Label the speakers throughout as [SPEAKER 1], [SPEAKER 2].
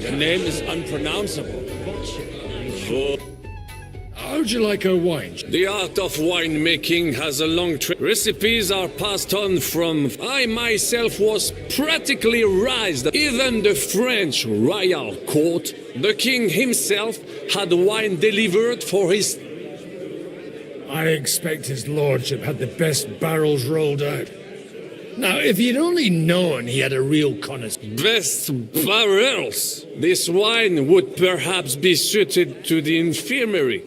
[SPEAKER 1] The name is unpronounceable.
[SPEAKER 2] How'd you like our wine?
[SPEAKER 1] The art of winemaking has a long recipes are passed on from. I myself was practically raised. Even the French royal court, the king himself had wine delivered for his.
[SPEAKER 2] I expect his lordship had the best barrels rolled out. Now, if you'd only known he had a real connoisseur.
[SPEAKER 1] Best barrels. This wine would perhaps be suited to the infirmary,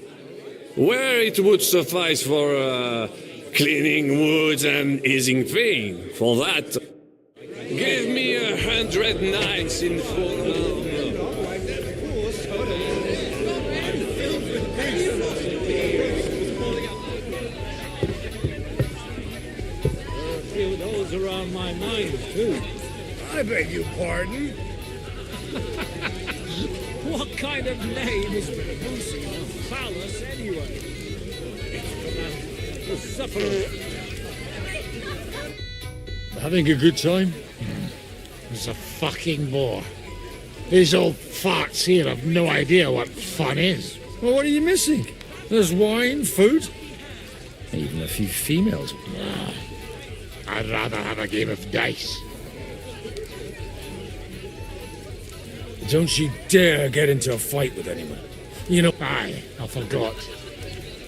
[SPEAKER 1] where it would suffice for cleaning wounds and easing pain. For that, give me 100 nights in full.
[SPEAKER 3] Those are on my mind, too.
[SPEAKER 2] I beg your pardon?
[SPEAKER 3] What kind of name is Lucy Phallus, anyway? The sufferer.
[SPEAKER 2] Having a good time?
[SPEAKER 3] It's a fucking bore. These old farts here have no idea what fun is.
[SPEAKER 2] Well, what are you missing? There's wine, food, even a few females.
[SPEAKER 3] I'd rather have a game of dice.
[SPEAKER 2] Don't you dare get into a fight with anyone. You know...
[SPEAKER 3] Aye, I forgot.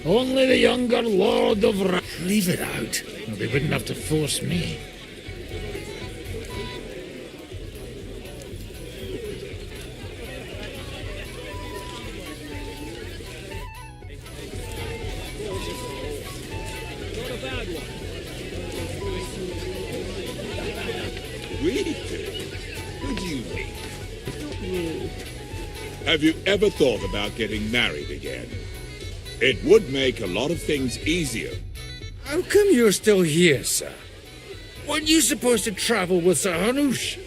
[SPEAKER 3] Only the younger Lord of
[SPEAKER 2] Leave it out.
[SPEAKER 3] Well, they wouldn't have to force me.
[SPEAKER 4] Have you ever thought about getting married again? It would make a lot of things easier.
[SPEAKER 2] How come you're still here, sir? Weren't you supposed to travel with Sir Hanush?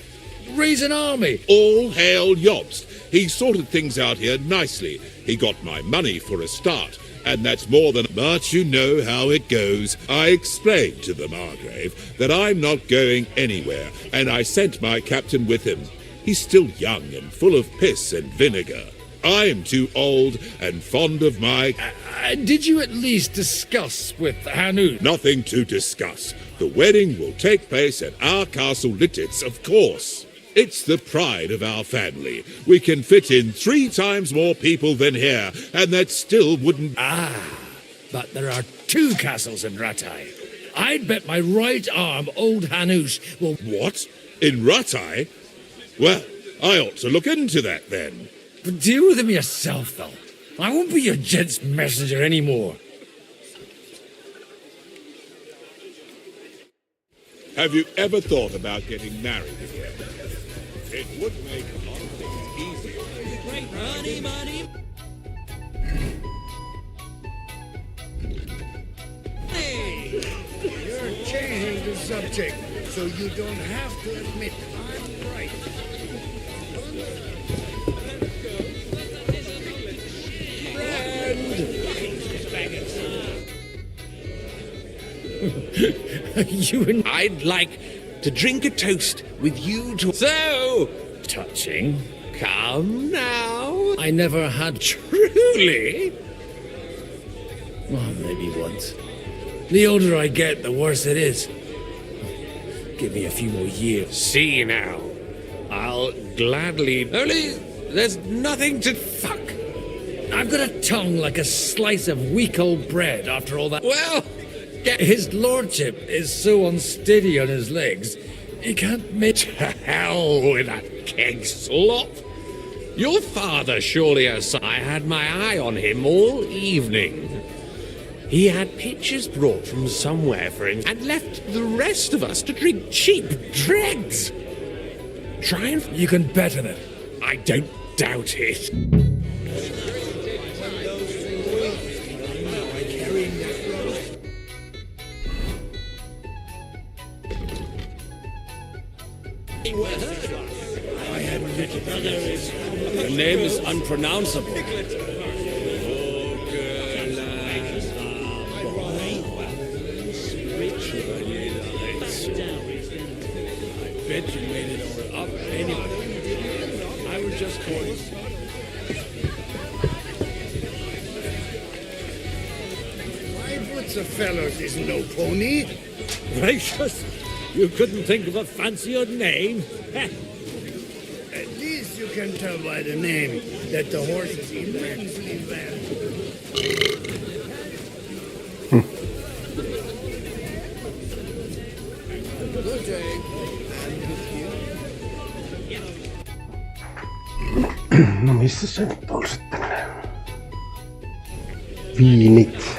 [SPEAKER 2] Raise an army?
[SPEAKER 4] All hail Jobst. He sorted things out here nicely. He got my money for a start, and that's more than... But you know how it goes. I explained to the Margrave that I'm not going anywhere, and I sent my captain with him. He's still young and full of piss and vinegar. I'm too old and fond of my...
[SPEAKER 2] Did you at least discuss with Hanush?
[SPEAKER 4] Nothing to discuss. The wedding will take place at our castle Littitz, of course. It's the pride of our family. We can fit in 3 times more people than here, and that still wouldn't...
[SPEAKER 2] But there are 2 castles in Rattay. I'd bet my right arm old Hanush will...
[SPEAKER 4] What? In Rattay? Well, I ought to look into that then.
[SPEAKER 2] But deal with him yourself, though. I won't be your gent's messenger anymore.
[SPEAKER 4] Have you ever thought about getting married again? It would make a lot of things easier.
[SPEAKER 3] Great money.
[SPEAKER 2] Hey! You're changing the subject, so you don't have to admit I'm right. You and...
[SPEAKER 5] I'd like to drink a toast with you to... So,
[SPEAKER 2] Touching.
[SPEAKER 5] come now.
[SPEAKER 2] I never had...
[SPEAKER 5] Truly?
[SPEAKER 2] Well, maybe once. The older I get, the worse it is. Give me a few more years.
[SPEAKER 5] See now. I'll gladly... Only, there's nothing to... Fuck.
[SPEAKER 2] I've got a tongue like a slice of weak old bread after all that...
[SPEAKER 5] Well...
[SPEAKER 2] His lordship is so unsteady on his legs, he can't make...
[SPEAKER 5] To hell with that keg slop. Your father surely has... I had my eye on him all evening. He had pitchers brought from somewhere for him and left the rest of us to drink cheap dregs. Try and...
[SPEAKER 2] You can bet on it.
[SPEAKER 5] I don't doubt it.
[SPEAKER 2] I have little brothers.
[SPEAKER 1] The name is unpronounceable.
[SPEAKER 2] I bet you made it all up anyway. I was just toying. What's a fellows is no pony.
[SPEAKER 6] Gracious, you couldn't think of a fancier name?
[SPEAKER 2] At least you can tell by the name that the horse is immensely valuable. Good day.
[SPEAKER 7] No missä se nyt on sitten? Viinit.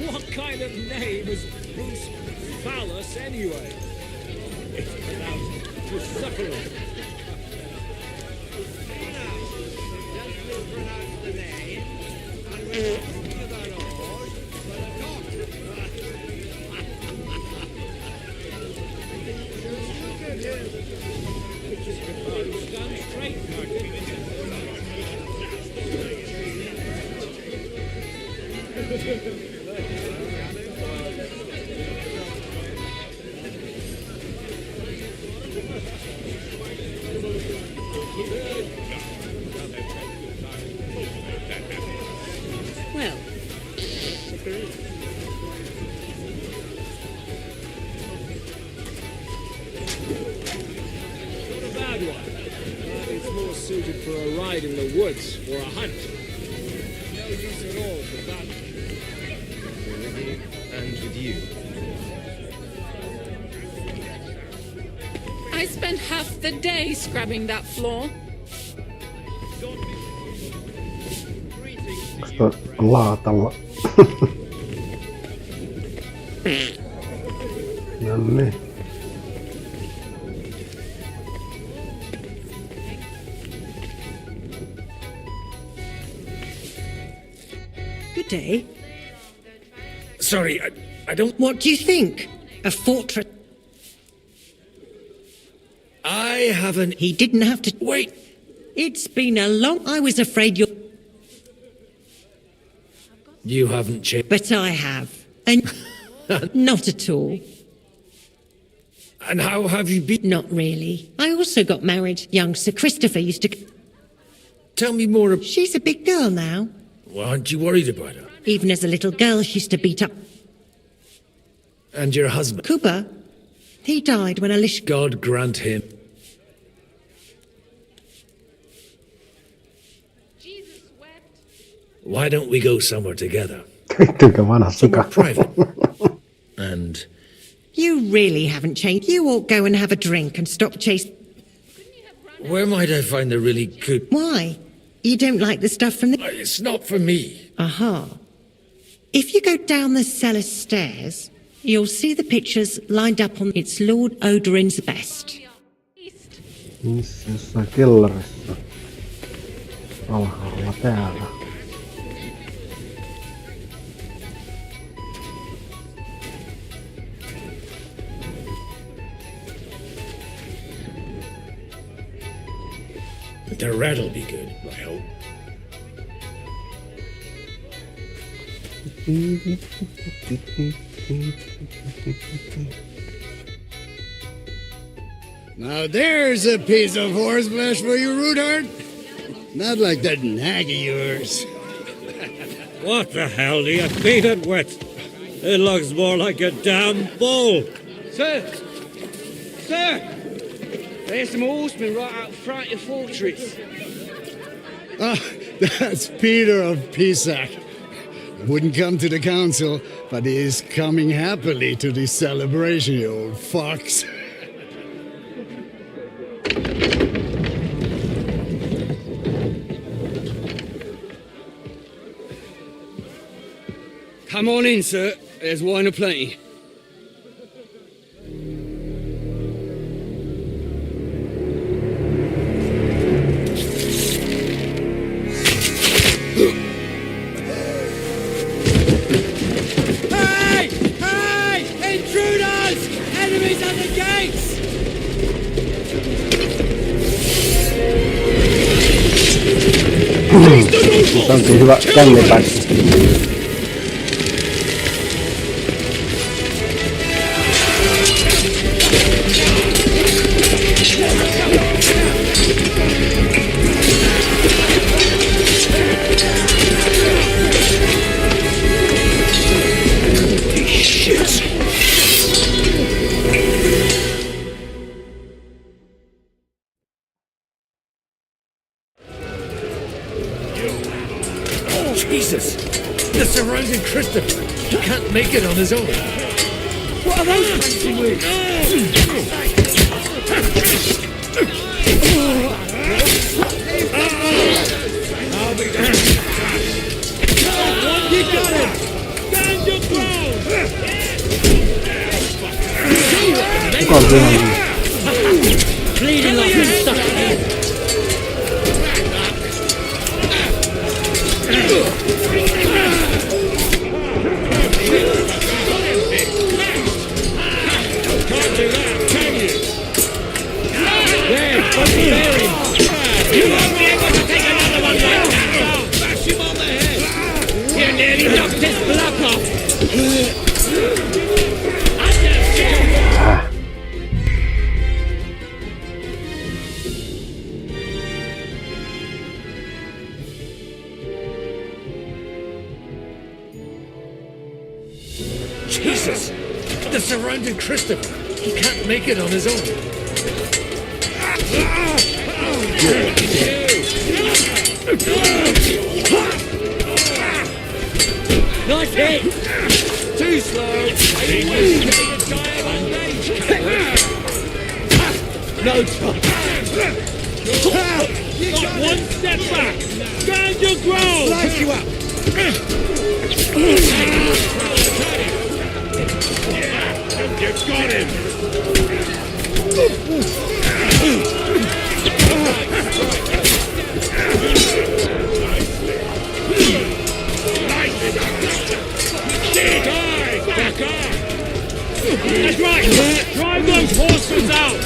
[SPEAKER 6] What kind of name is Bruce Phallus anyway? It's pronounced Bucephalus.
[SPEAKER 8] Well,
[SPEAKER 6] Not a bad one. But it's more suited for a ride in the woods or a hunt. No use at all for that.
[SPEAKER 9] With you and with you.
[SPEAKER 8] I spent half the day scrubbing that floor.
[SPEAKER 7] Onks toi laatalla? No niin.
[SPEAKER 10] Good day.
[SPEAKER 2] Sorry, I don't...
[SPEAKER 10] What do you think? A fortress?
[SPEAKER 2] I haven't...
[SPEAKER 10] He didn't have to...
[SPEAKER 2] Wait!
[SPEAKER 10] It's been a long... I was afraid you're...
[SPEAKER 2] You haven't changed.
[SPEAKER 10] But I have. And... Not at all.
[SPEAKER 2] And how have you been?
[SPEAKER 10] Not really. I also got married. Young Sir Christopher used to...
[SPEAKER 2] Tell me more.
[SPEAKER 10] She's a big girl now.
[SPEAKER 2] Well, aren't you worried about her?
[SPEAKER 10] Even as a little girl, she used to beat up...
[SPEAKER 2] And your husband?
[SPEAKER 10] Cooper. He died when Alicia...
[SPEAKER 2] God grant him.
[SPEAKER 8] Jesus wept.
[SPEAKER 2] Why don't we go somewhere together?
[SPEAKER 7] Vittuikö vanha
[SPEAKER 2] Somewhere
[SPEAKER 7] sika?
[SPEAKER 2] private. And...
[SPEAKER 10] You really haven't changed. You ought go and have a drink and stop chasing...
[SPEAKER 2] Where might I find the really good...
[SPEAKER 10] Why? You don't like the stuff from the...
[SPEAKER 2] It's not for me.
[SPEAKER 10] Aha. If you go down the cellar stairs, you'll see the pictures lined up on... It's Lord Odorin's best.
[SPEAKER 7] Missä jossain kellarissa? Alhaalla täällä.
[SPEAKER 2] The rat'll be good, I hope.
[SPEAKER 11] Now there's a piece of horseflesh for you, Rootheart. Not like that nag of yours.
[SPEAKER 6] What the hell do you beat it with? It looks more like a damn bull.
[SPEAKER 12] Sir! Sir! There's some horsemen right out front of the fortress.
[SPEAKER 11] Ah, that's Peter of Pisac. Wouldn't come to the council, but he is coming happily to this celebration, you old fox.
[SPEAKER 12] Come on in, sir. There's wine aplenty.
[SPEAKER 7] Se onkin hyvä kännipäkki.
[SPEAKER 2] Jesus! The surrounding Christopher! He can't make it on his own!
[SPEAKER 12] What are those fancy moves?
[SPEAKER 2] You got him! Stand your ground!
[SPEAKER 7] Kuka on pihalla?
[SPEAKER 12] Bleeding like he's stuck again.
[SPEAKER 2] Can't do that, can you?
[SPEAKER 12] There, bear him. You won't be able to take another one like that.
[SPEAKER 2] Bash him on the head!
[SPEAKER 12] You nearly knocked his block off.
[SPEAKER 2] Jesus! The surrounding Christopher! He can't make it on his own!
[SPEAKER 12] Nice hit.
[SPEAKER 2] Too slow!
[SPEAKER 12] No chance.
[SPEAKER 2] Not one step back! Stand your ground!
[SPEAKER 12] Slice you up.
[SPEAKER 2] You got him!
[SPEAKER 12] That's right. Drive those horses out.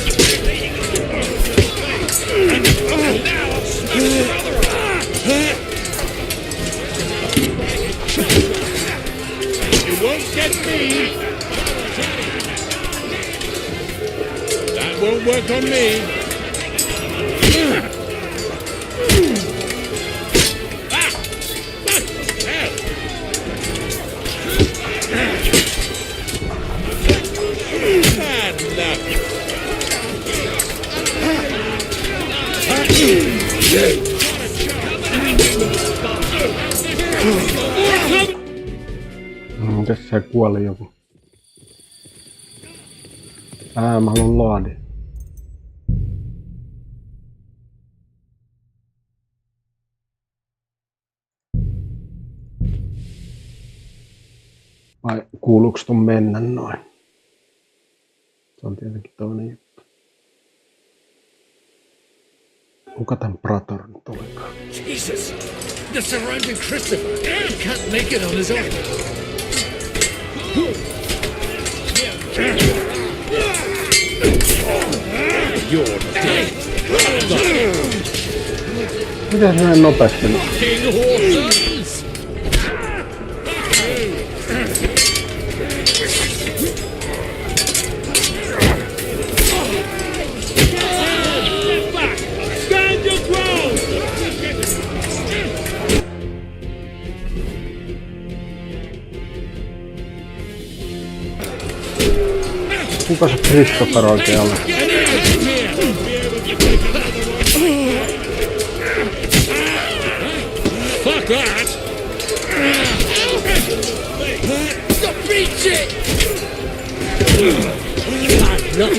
[SPEAKER 2] You won't get me! That won't work on me!
[SPEAKER 7] Mitäs se kuoli joku? Mä haluan laadi. Vai kuuluuko ton mennä noin? Se on tietenkin toinen juttu. Kuka tän Prator nyt olikaan?
[SPEAKER 2] Jesus! The surrounding Christopher! He can't make it on his own!
[SPEAKER 12] You're dead.
[SPEAKER 7] Miten se näin nopeasti?
[SPEAKER 12] King horses.
[SPEAKER 2] Step back! Stand your ground!
[SPEAKER 7] Kuka se Christopher oikein oli?
[SPEAKER 2] Fuck that!
[SPEAKER 12] Stop beat it. Bad luck.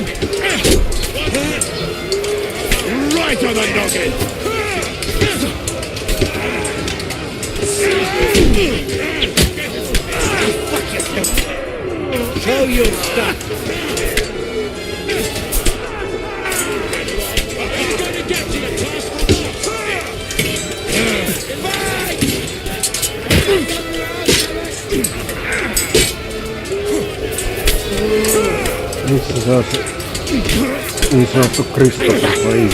[SPEAKER 2] Right on the noggin!
[SPEAKER 12] Show your stuff.
[SPEAKER 7] Missä se on se niin sanottu Christopher vai ei?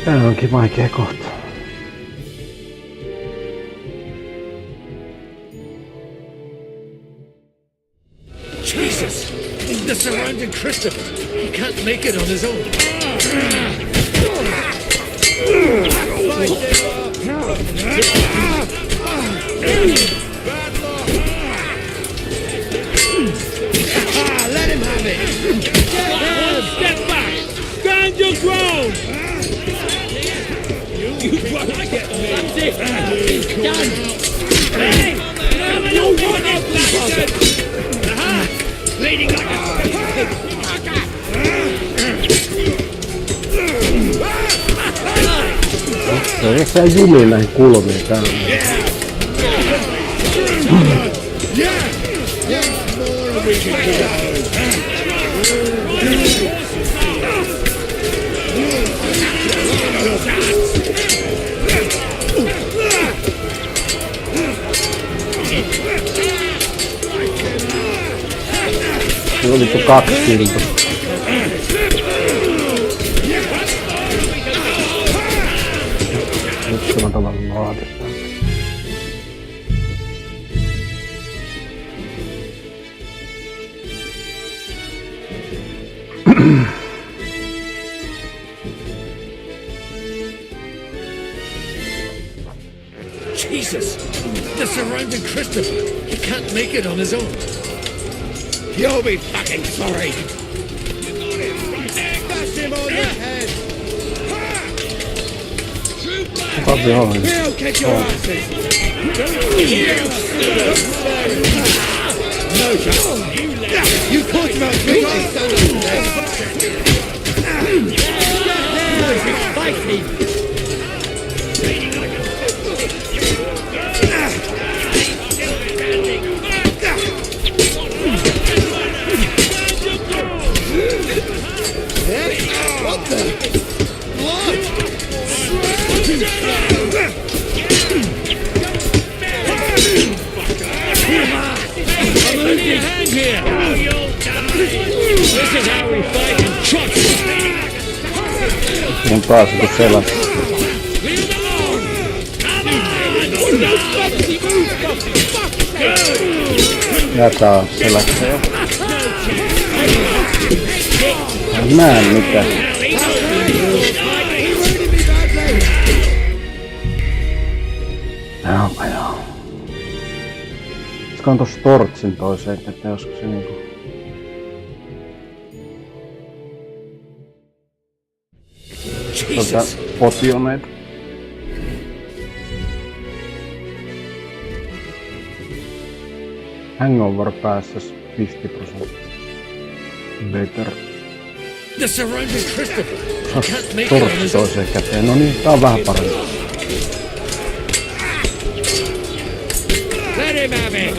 [SPEAKER 7] Tää onkin vaikea kohta.
[SPEAKER 2] Jesus! They're surrounding Christopher. He can't make it on his own.
[SPEAKER 12] Let him have it!
[SPEAKER 6] Step back! Stand your ground!
[SPEAKER 12] You won't get me!
[SPEAKER 6] That's it! He's done! Hey! You want us, bastard!
[SPEAKER 12] Bleeding like a
[SPEAKER 7] Se on jossain jumii näihin kulmiin täällä. Se oli vittu 2 kilta. Nyt mä tavallaan laadistaan.
[SPEAKER 2] Jesus! They're surrounding Christopher. He can't make it on his own.
[SPEAKER 12] You'll be fucking sorry! You got him! Right there! That's him on the head!
[SPEAKER 7] Kuka vihollinen?
[SPEAKER 12] We'll kick your asses! No chance! You caught him out!
[SPEAKER 6] Fight me!
[SPEAKER 12] What the? Blood!
[SPEAKER 6] I'm losing a hand here! This is how we fight in trucks!
[SPEAKER 7] Mun taas joku selä.
[SPEAKER 6] Leave him alone! Come on! No fucking move!
[SPEAKER 7] Jätä on selässä jo. Mä en mitään. Joo. Pitäisikö on tossa tortsin toiseen, että olisiko se niinku... Tuolta potioneita. Hangover päässäs 50% better.
[SPEAKER 2] They're surrounding Christopher. He can't make it on
[SPEAKER 7] Tortsi
[SPEAKER 2] his own.
[SPEAKER 7] toiseen käteen. No niin, tää on vähän parempi.
[SPEAKER 6] Let him have it!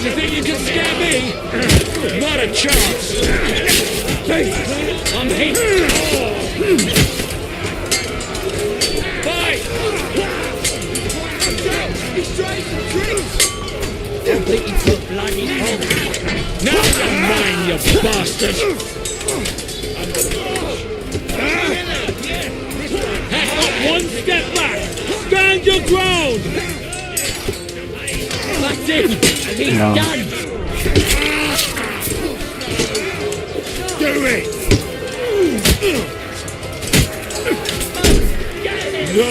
[SPEAKER 6] You think you can scare me? Not a chance! I'm hit! Fight!
[SPEAKER 12] He's trying to drink!
[SPEAKER 6] Now you're mine, you bastard! Heck up, one step back! Stand your ground! That's it! He's
[SPEAKER 7] No.
[SPEAKER 6] done!
[SPEAKER 12] Do it!
[SPEAKER 6] No,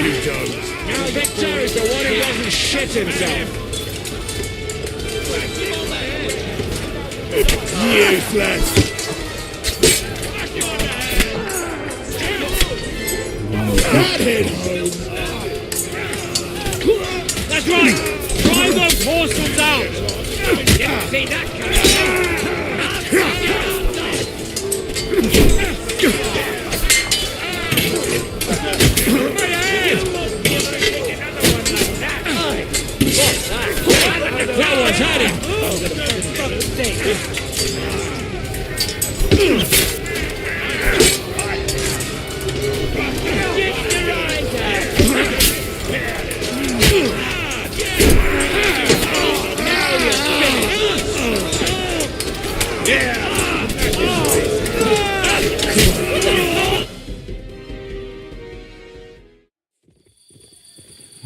[SPEAKER 6] you don't! Now Victor is the one who doesn't shit himself!
[SPEAKER 12] Useless!
[SPEAKER 6] That's right! Drive those horses out! Didn't see that That one's had him!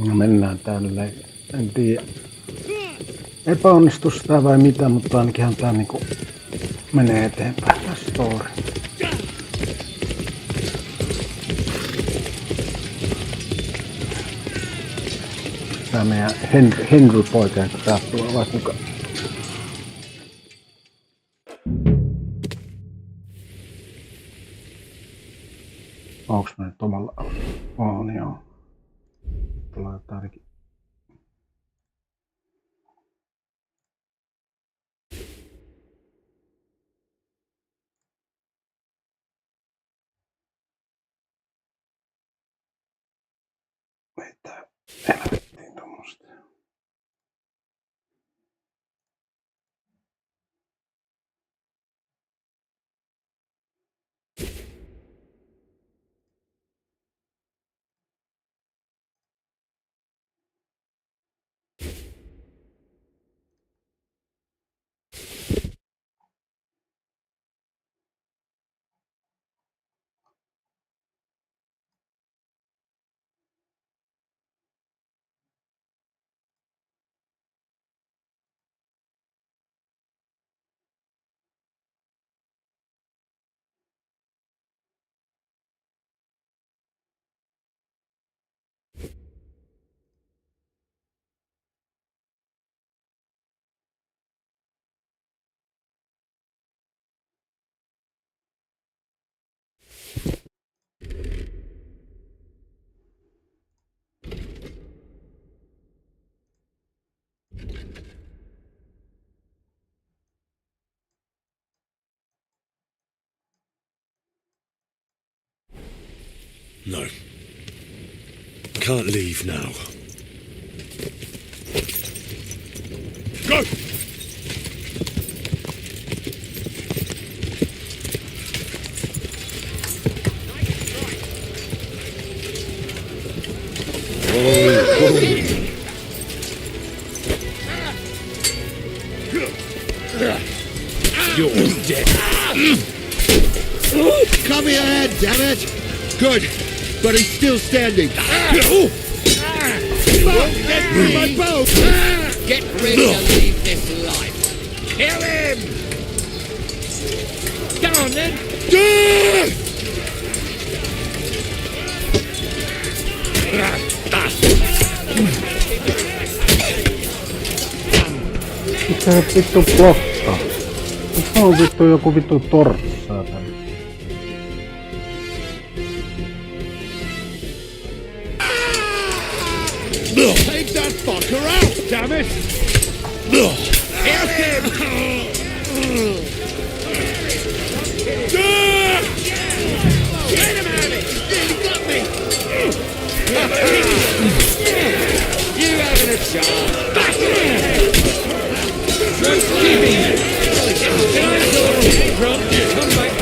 [SPEAKER 7] No mennään tälleen. En tiedä. Epäonnistus tää vai mitä, mutta ainakinhan tää niinku menee eteenpäin tää story. Tää meidän Henry-poika, kun tää tulee vaikka mukaan. Onks mä nyt omalla? On joo. Tulee jotakin. Mitä helvettiin tommosta?
[SPEAKER 1] No. Can't leave now. Go!
[SPEAKER 12] You're dead. Cover your head, damn it! Good, but he's still standing. Get through my boat!
[SPEAKER 13] Get ready to leave this life. Kill him! Come on then!
[SPEAKER 7] Mitä se vittu blokkaa? Mikä on vittu joku vittu torssaa tänne?
[SPEAKER 12] Take that fucker out, damn it!
[SPEAKER 13] Kill him! Get him out of it! You got me! You having a chance?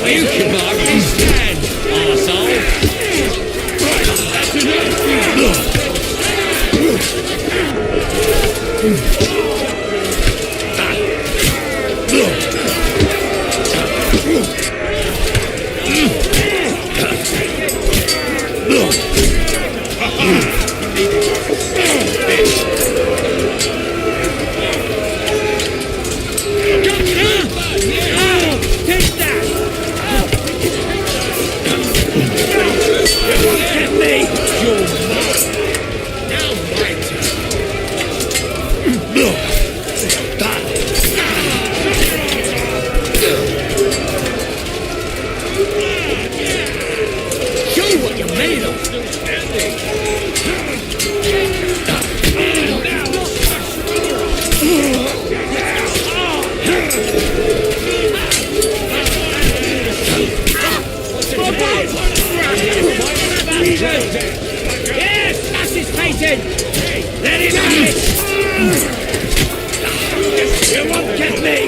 [SPEAKER 13] You can hardly stand, arsehole! That's enough! Yes, that's his patent! Let him have it! You won't get me!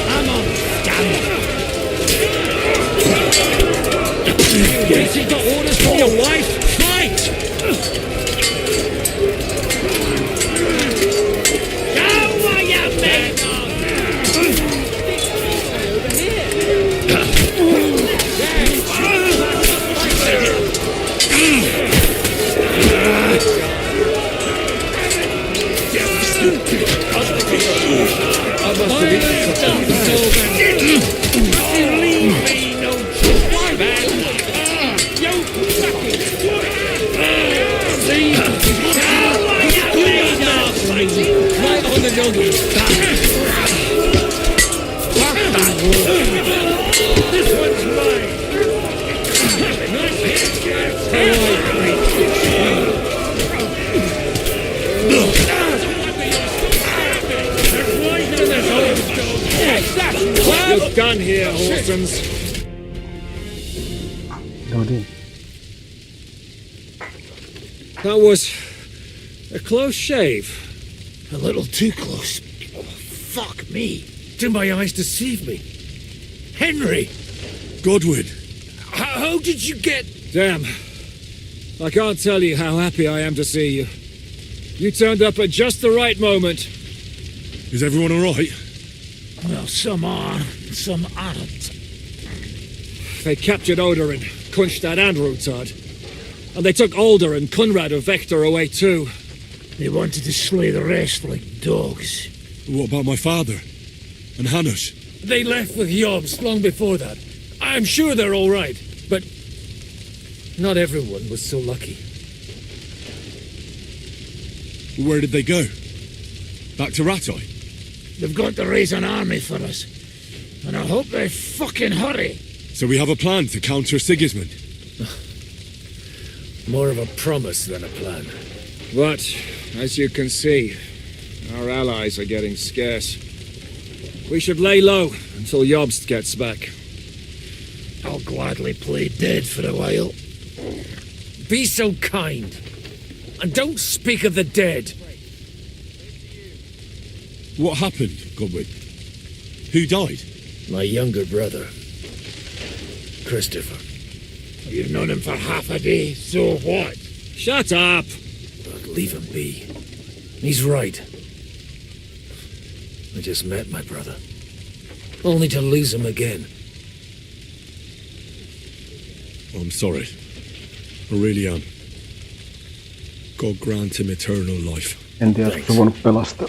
[SPEAKER 13] Come on, scum! Yes, you got orders from your wife? Fight! Go, you
[SPEAKER 6] You're done here, Horsens. That was a close shave.
[SPEAKER 2] A little too close. Oh, fuck me. Did my eyes deceive me? Henry!
[SPEAKER 14] Godwin!
[SPEAKER 2] How did you get...
[SPEAKER 6] Damn. I can't tell you how happy I am to see you. You turned up at just the right moment.
[SPEAKER 14] Is everyone all right?
[SPEAKER 2] Well, some are, some aren't.
[SPEAKER 6] They captured Oder and Kunstad and Rutard. And they took Alder and Kunrad of Vector away too.
[SPEAKER 2] They wanted to slay the rest like dogs.
[SPEAKER 14] What about my father? And Hanush?
[SPEAKER 2] They left with Jobst long before that. I'm sure they're all right, but not everyone was so lucky.
[SPEAKER 14] Where did they go? Back to Ratoi?
[SPEAKER 2] They've got to raise an army for us. And I hope they fucking hurry.
[SPEAKER 14] So we have a plan to counter Sigismund?
[SPEAKER 2] More of a promise than a plan.
[SPEAKER 6] But, as you can see, our allies are getting scarce. We should lay low until Jobst gets back.
[SPEAKER 2] I'll gladly play dead for a while. Be so kind. And don't speak of the dead.
[SPEAKER 14] What happened, Godwin? Who died?
[SPEAKER 2] My younger brother, Christopher.
[SPEAKER 3] You've known him for half a day, so what?
[SPEAKER 6] Shut up!
[SPEAKER 2] Look, leave him be. He's right. I just met my brother. Only to lose him again.
[SPEAKER 14] I'm sorry. I really am. God grant him eternal life.
[SPEAKER 7] En tiedä, olisiko se voinut pelastaa.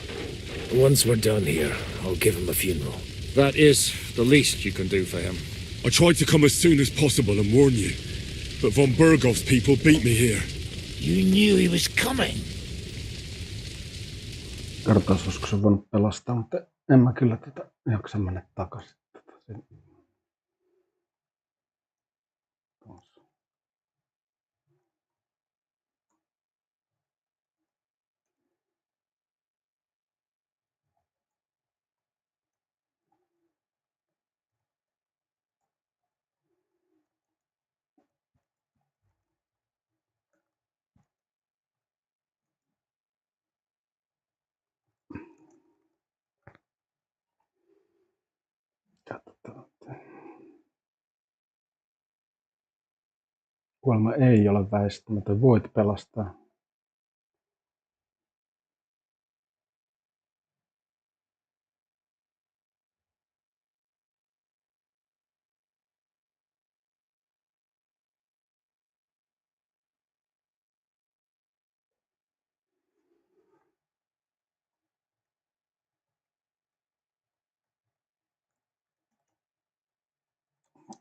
[SPEAKER 2] Once we're done here, I'll give him a funeral.
[SPEAKER 6] That is the least you can do for him.
[SPEAKER 14] I tried to come as soon as possible and warn you, but von Bergov's people beat me here.
[SPEAKER 3] You knew he was coming.
[SPEAKER 7] Kertois, olisiko se voinut pelastaa, mutta en mä kyllä jaksa mennä takaisin. Kuolema ei ole väistämätön. Voit pelastaa.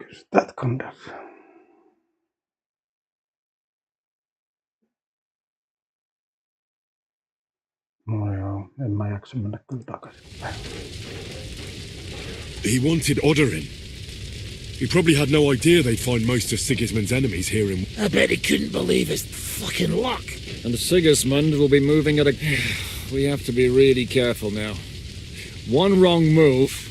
[SPEAKER 7] Kysytään kandas. No joo, en mä jaksa mennä kyllä takaisin.
[SPEAKER 14] He wanted Odorin. He probably had no idea they'd find most of Sigismund's enemies here in...
[SPEAKER 3] I bet he couldn't believe his fucking luck.
[SPEAKER 6] And Sigismund will be moving at a... We have to be really careful now. One wrong move...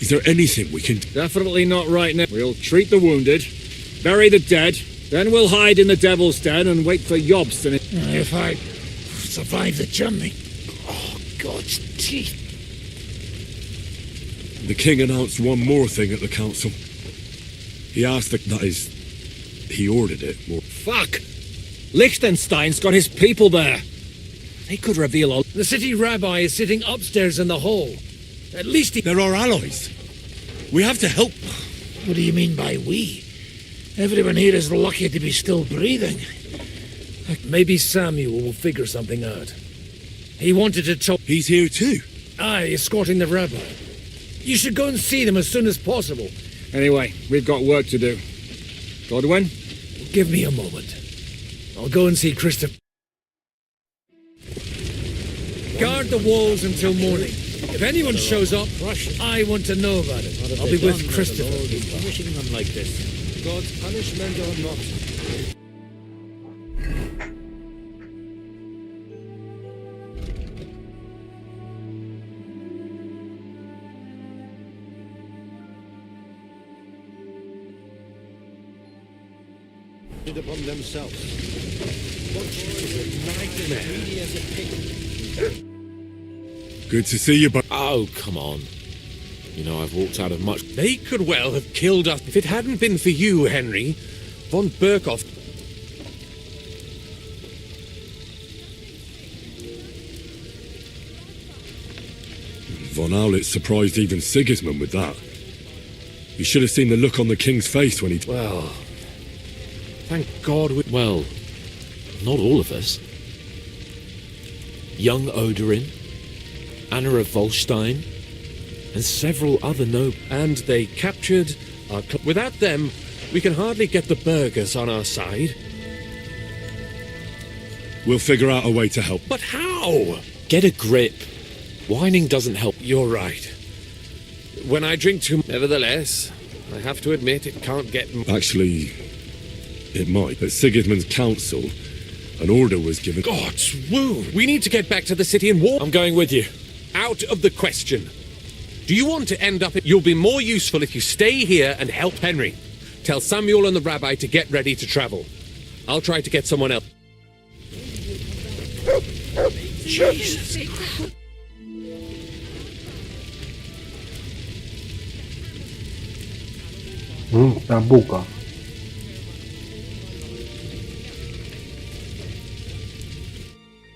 [SPEAKER 14] Is there anything we can...
[SPEAKER 6] Definitely not right now. We'll treat the wounded, bury the dead, then we'll hide in the Devil's Den and wait for Jobst and...
[SPEAKER 3] If I survive the journey... Oh, God's teeth.
[SPEAKER 14] The king announced one more thing at the council. He asked that is... He ordered it. More.
[SPEAKER 6] Fuck! Liechtenstein's got his people there. They could reveal all...
[SPEAKER 2] The city rabbi is sitting upstairs in the hall. At least he...
[SPEAKER 14] They're our allies. We have to help.
[SPEAKER 3] What do you mean by we? Everyone here is lucky to be still breathing.
[SPEAKER 2] Maybe Samuel will figure something out. He wanted to talk.
[SPEAKER 14] He's here too?
[SPEAKER 2] Aye, escorting the rabbi. You should go and see them as soon as possible.
[SPEAKER 6] Anyway, we've got work to do. Godwin?
[SPEAKER 2] Give me a moment. I'll go and see Christopher. Guard the walls until morning. If anyone shows up, I want to know about it. I'll be with Christopher.
[SPEAKER 3] Punishing them like this. God's punishment or not.
[SPEAKER 12] Upon themselves.
[SPEAKER 14] Good to see you, but
[SPEAKER 5] Oh, come on. You know, I've walked out of much. They could well have killed us if it hadn't been for you, Henry. Von Berkoff.
[SPEAKER 14] Von Owlet surprised even Sigismund with that. You should have seen the look on the king's face when he...
[SPEAKER 5] Well, thank God we... Well, not all of us. Young Odorin, Anna of Volstein, and several other nobles. And they captured our... Without them, we can hardly get the burghers on our side.
[SPEAKER 14] We'll figure out a way to help.
[SPEAKER 5] But how? Get a grip. Whining doesn't help. You're right. When I drink too... Nevertheless, I have to admit it can't get...
[SPEAKER 14] Actually, it might. At Sigismund's council, an order was given...
[SPEAKER 5] God's woo! We need to get back to the city and war... I'm going with you. Out of the question. Do you want to end up... You'll be more useful if you stay here and help Henry. Tell Samuel and the rabbi to get ready to travel. I'll try to get someone else. Jesus.
[SPEAKER 7] Tää bukaa.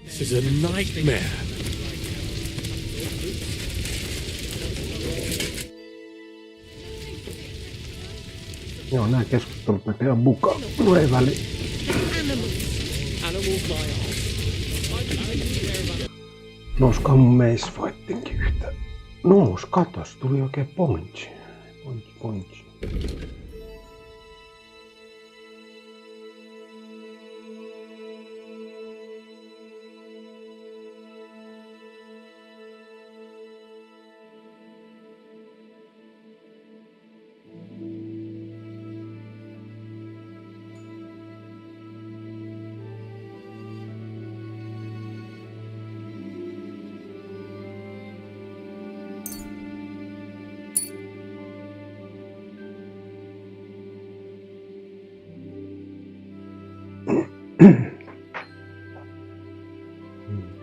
[SPEAKER 5] This is a nightmare.
[SPEAKER 7] Joo, nää keskustelut näkee ihan bukaa. No ei väli. Nouskohan mun meis voittinkin yhtä. Nous, katos, tuli oikein pointsi. Pointsi.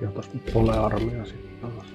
[SPEAKER 7] Ja tosta pole-armeija sitten taas.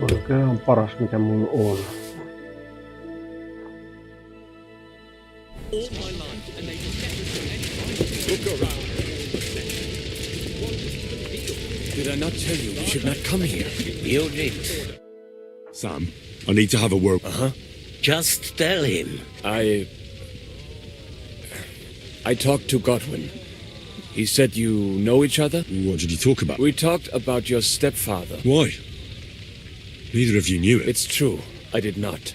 [SPEAKER 7] Oikein on paras mikä mulla on.
[SPEAKER 5] Did I not tell you should not come here?
[SPEAKER 12] You did.
[SPEAKER 14] Sam, I need to have a word.
[SPEAKER 12] Just tell him.
[SPEAKER 15] I talked to Godwin. He said you know each other?
[SPEAKER 14] What did you talk about?
[SPEAKER 15] We talked about your stepfather.
[SPEAKER 14] Why? Neither of you knew it.
[SPEAKER 15] It's true, I did not.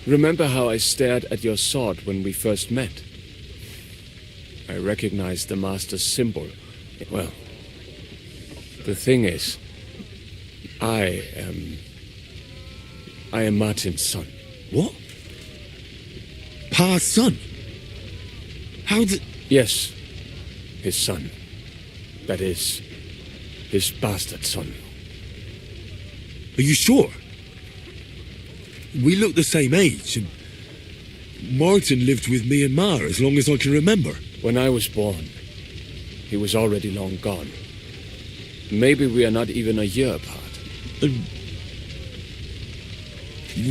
[SPEAKER 15] Remember how I stared at your sword when we first met? I recognized the Master's symbol. Well, the thing is, I am Martin's son.
[SPEAKER 14] What? Pa's son? How did...
[SPEAKER 15] Yes, his son. That is, his bastard son.
[SPEAKER 14] Are you sure? We look the same age, and Martin lived with me and Ma as long as I can remember.
[SPEAKER 15] When I was born, he was already long gone. Maybe we are not even a year apart.
[SPEAKER 14] And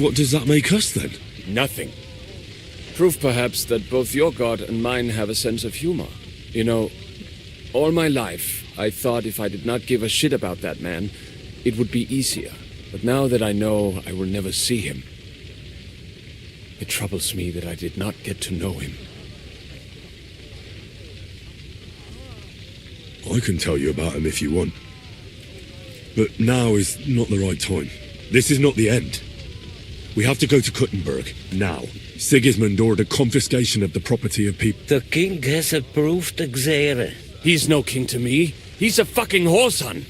[SPEAKER 14] what does that make us, then?
[SPEAKER 15] Nothing. Proof, perhaps, that both your god and mine have a sense of humor. You know, all my life, I thought if I did not give a shit about that man, it would be easier. But now that I know I will never see him, it troubles me that I did not get to know him.
[SPEAKER 14] I can tell you about him if you want. But now is not the right time. This is not the end. We have to go to Kuttenberg, now. Sigismund ordered confiscation of the property of people.
[SPEAKER 16] The king has approved Xere.
[SPEAKER 15] He's no king to me. He's a fucking whoreson.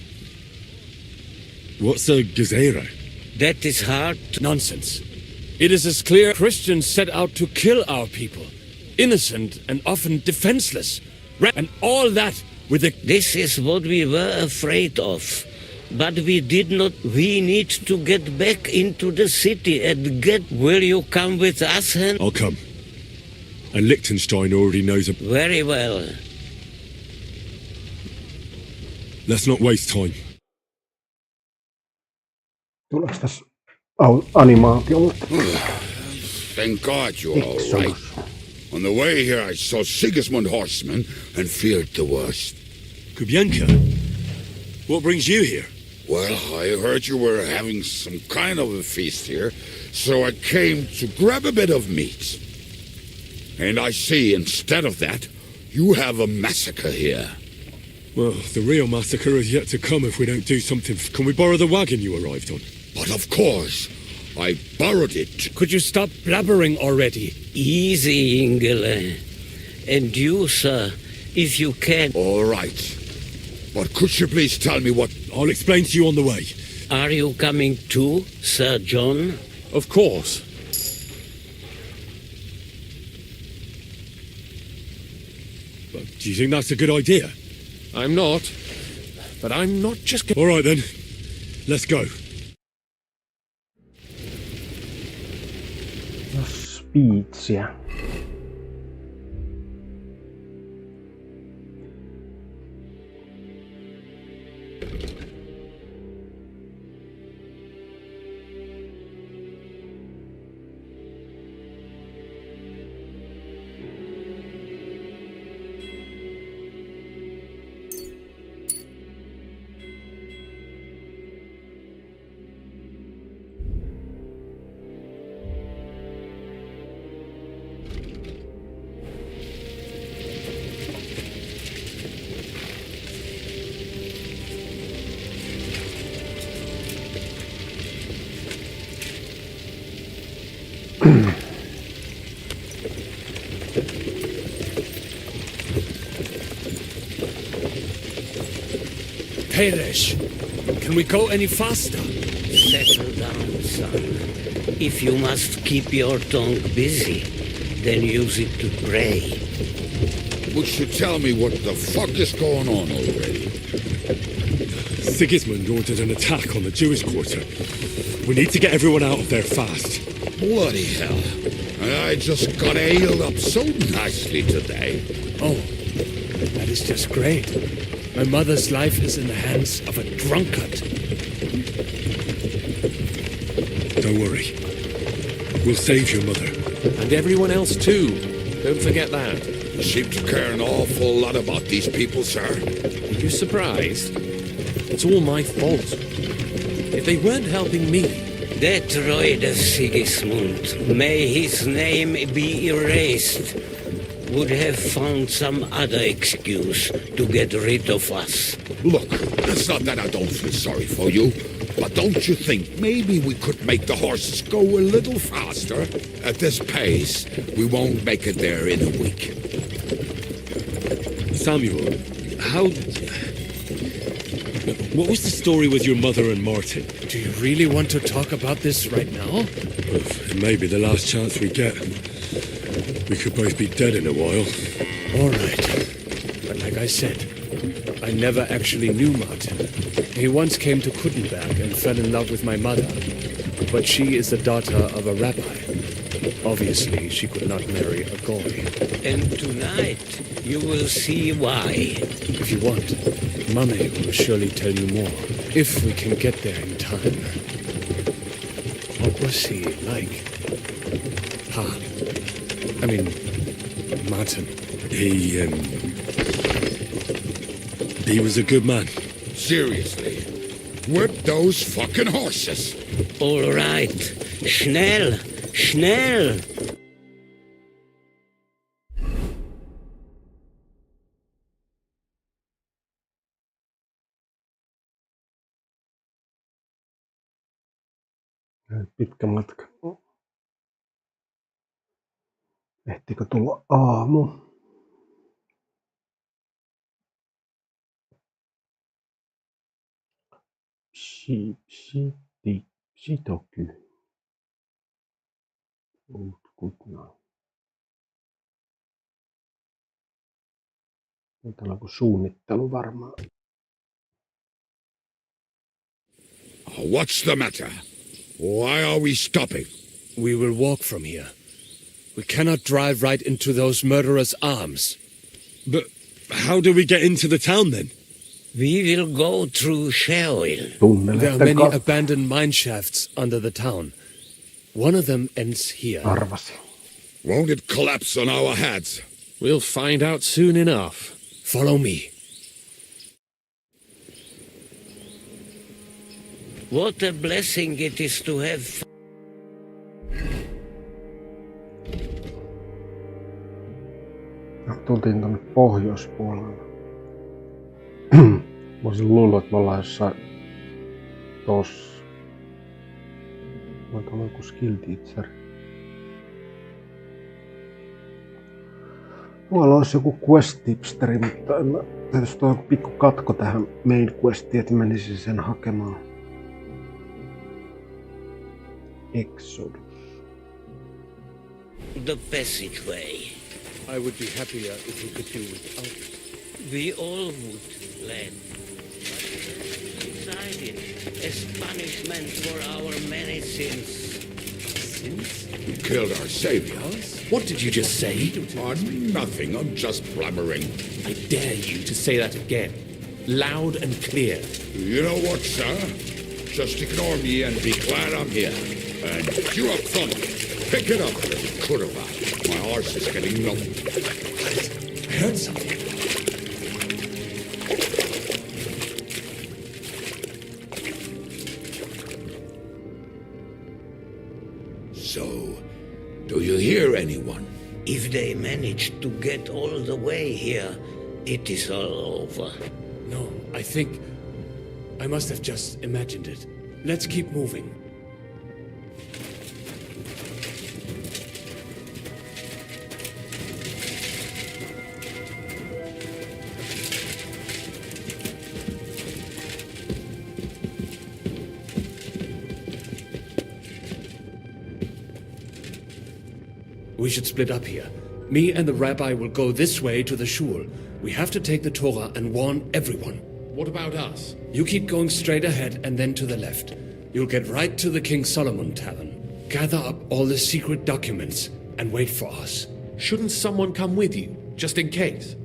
[SPEAKER 14] What's a Gezera?
[SPEAKER 16] That is hard.
[SPEAKER 15] Nonsense. It is as clear Christians set out to kill our people. Innocent and often defenseless. And all that with the...
[SPEAKER 16] This is what we were afraid of. But we did not. We need to get back into the city and get... Will you come with us, Hen?
[SPEAKER 14] I'll come. And Liechtenstein already knows...
[SPEAKER 16] Very well.
[SPEAKER 14] Let's not waste time.
[SPEAKER 7] Tuleeko tässä animaatio?
[SPEAKER 12] Thank God you're all right. On the way here, I saw Sigismund horsemen and feared the worst.
[SPEAKER 14] Kubienka, what brings you here?
[SPEAKER 12] Well, I heard you were having some kind of a feast here, so I came to grab a bit of meat. And I see, instead of that, you have a massacre here.
[SPEAKER 14] Well, the real massacre is yet to come if we don't do something. Can we borrow the wagon you arrived on?
[SPEAKER 12] But of course, I borrowed it.
[SPEAKER 15] Could you stop blabbering already?
[SPEAKER 16] Easy, Ingele. And you, sir, if you can.
[SPEAKER 12] All right. But could you please tell me what...
[SPEAKER 14] I'll explain to you on the way.
[SPEAKER 16] Are you coming too, Sir John?
[SPEAKER 5] Of course.
[SPEAKER 14] But do you think that's a good idea?
[SPEAKER 5] I'm not. But I'm not just...
[SPEAKER 14] All right, then. Let's go.
[SPEAKER 7] No speechia.
[SPEAKER 15] Peresh, can we go any faster?
[SPEAKER 16] Settle down, son. If you must keep your tongue busy, then use it to pray.
[SPEAKER 12] Would you tell me what the fuck is going on already?
[SPEAKER 14] Sigismund ordered an attack on the Jewish quarter. We need to get everyone out of there fast.
[SPEAKER 12] Bloody hell. I just got ailed up so nicely today.
[SPEAKER 15] Oh, that is just great. My mother's life is in the hands of a drunkard.
[SPEAKER 14] Don't worry. We'll save your mother.
[SPEAKER 5] And everyone else too. Don't forget that.
[SPEAKER 12] You seem to care an awful lot about these people, sir.
[SPEAKER 5] Are you surprised? It's all my fault. If they weren't helping me...
[SPEAKER 16] That Reuter Sigismund, may his name be erased, would have found some other excuse to get rid of us.
[SPEAKER 12] Look, it's not that I don't feel sorry for you, but don't you think maybe we could make the horses go a little faster? At this pace, we won't make it there in a week.
[SPEAKER 14] Samuel, how... What was the story with your mother and Martin?
[SPEAKER 15] Do you really want to talk about this right now?
[SPEAKER 14] Well, it may be the last chance we get. We could both be dead in a while.
[SPEAKER 15] All right. But like I said, I never actually knew Martin. He once came to Kuttenberg and fell in love with my mother, but she is the daughter of a rabbi. Obviously, she could not marry a goy.
[SPEAKER 16] And tonight, you will see why.
[SPEAKER 15] If you want, Mummy will surely tell you more, if we can get there in time. What was he like? I mean, Martin.
[SPEAKER 14] He was a good man.
[SPEAKER 12] Seriously, whip those fucking horses.
[SPEAKER 16] All right. Schnell! Schnell!
[SPEAKER 7] Pitkä matka. Ehtikö tulla aamu? Shitoky. Täällä on suunnittelu varmaan.
[SPEAKER 12] What's the matter? Why are we stopping?
[SPEAKER 15] We will walk from here. We cannot drive right into those murderers' arms.
[SPEAKER 14] But how do we get into the town then?
[SPEAKER 16] We will go through Sherwill.
[SPEAKER 15] There are many abandoned mine shafts under the town. One of them ends here.
[SPEAKER 7] Arvasin.
[SPEAKER 12] Won't it collapse on our heads?
[SPEAKER 5] We'll find out soon enough.
[SPEAKER 15] Follow me.
[SPEAKER 16] What a blessing it is to have.
[SPEAKER 7] Tultiin tonne pohjoispuolelle. Mä olisin luullut, että me ollaan jossain tossa. Mä oon joku skill teacher. Tuolla olisi joku quest tipsteri, mutta tietysti tuo joku pikku katko tähän main questiin, että menisin sen hakemaan. Exodus.
[SPEAKER 16] The passageway.
[SPEAKER 15] I would be happier if we could do without it.
[SPEAKER 16] We all would, lad. Inside it, as punishment for our many sins.
[SPEAKER 5] Sins?
[SPEAKER 12] We killed our savior.
[SPEAKER 5] What did you just say?
[SPEAKER 12] Nothing, I'm just blabbering.
[SPEAKER 5] I dare you to say that again. Loud and clear.
[SPEAKER 12] You know what, sir? Just ignore me and be glad I'm here. And you up front, pick it up, Kurva. My horse is getting numb.
[SPEAKER 5] I heard something.
[SPEAKER 12] So, do you hear anyone?
[SPEAKER 16] If they manage to get all the way here, it is all over.
[SPEAKER 15] No, I think I must have just imagined it. Let's keep moving. We should split up here. Me and the rabbi will go this way to the shul. We have to take the Torah and warn everyone.
[SPEAKER 5] What about us?
[SPEAKER 15] You keep going straight ahead and then to the left. You'll get right to the King Solomon Tavern. Gather up all the secret documents and wait for us.
[SPEAKER 5] Shouldn't someone come with you, just in case?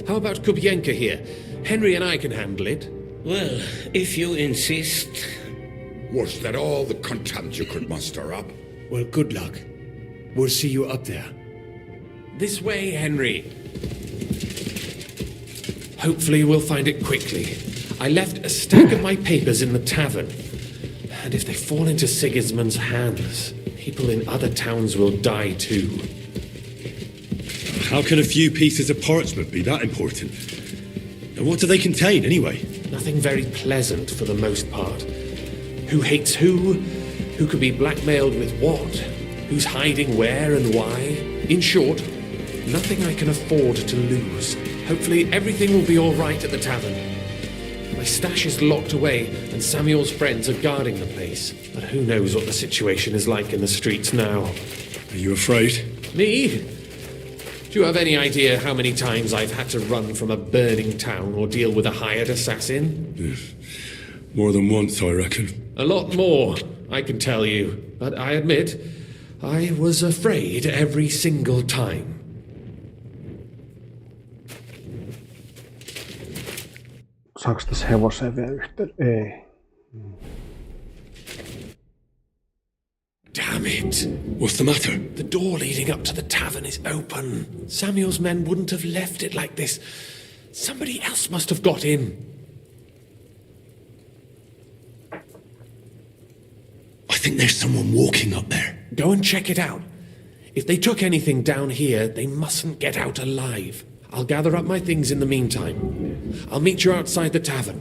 [SPEAKER 5] How about Kubienka here? Henry and I can handle it.
[SPEAKER 16] Well, if you insist.
[SPEAKER 12] Was that all the content you could muster up?
[SPEAKER 15] Well, good luck. We'll see you up there.
[SPEAKER 5] This way, Henry. Hopefully we'll find it quickly. I left a stack of my papers in the tavern. And if they fall into Sigismund's hands, people in other towns will die too.
[SPEAKER 14] How can a few pieces of parchment be that important? And what do they contain, anyway?
[SPEAKER 5] Nothing very pleasant for the most part. Who hates who? Who could be blackmailed with what? Who's hiding where and why? In short, nothing I can afford to lose. Hopefully everything will be all right at the tavern. My stash is locked away, and Samuel's friends are guarding the place. But who knows what the situation is like in the streets now.
[SPEAKER 14] Are you afraid?
[SPEAKER 5] Me? Do you have any idea how many times I've had to run from a burning town or deal with a hired assassin?
[SPEAKER 14] More than once, I reckon.
[SPEAKER 5] A lot more, I can tell you. But I admit, I was afraid every single time.
[SPEAKER 7] Saaks tässä hevoseen vielä yhteen? Ei.
[SPEAKER 5] Damn it!
[SPEAKER 14] What's the matter?
[SPEAKER 5] The door leading up to the tavern is open. Samuel's men wouldn't have left it like this. Somebody else must have got in.
[SPEAKER 14] I think there's someone walking up there.
[SPEAKER 5] Go and check it out. If they took anything down here, they mustn't get out alive. I'll gather up my things in the meantime. I'll meet you outside the tavern.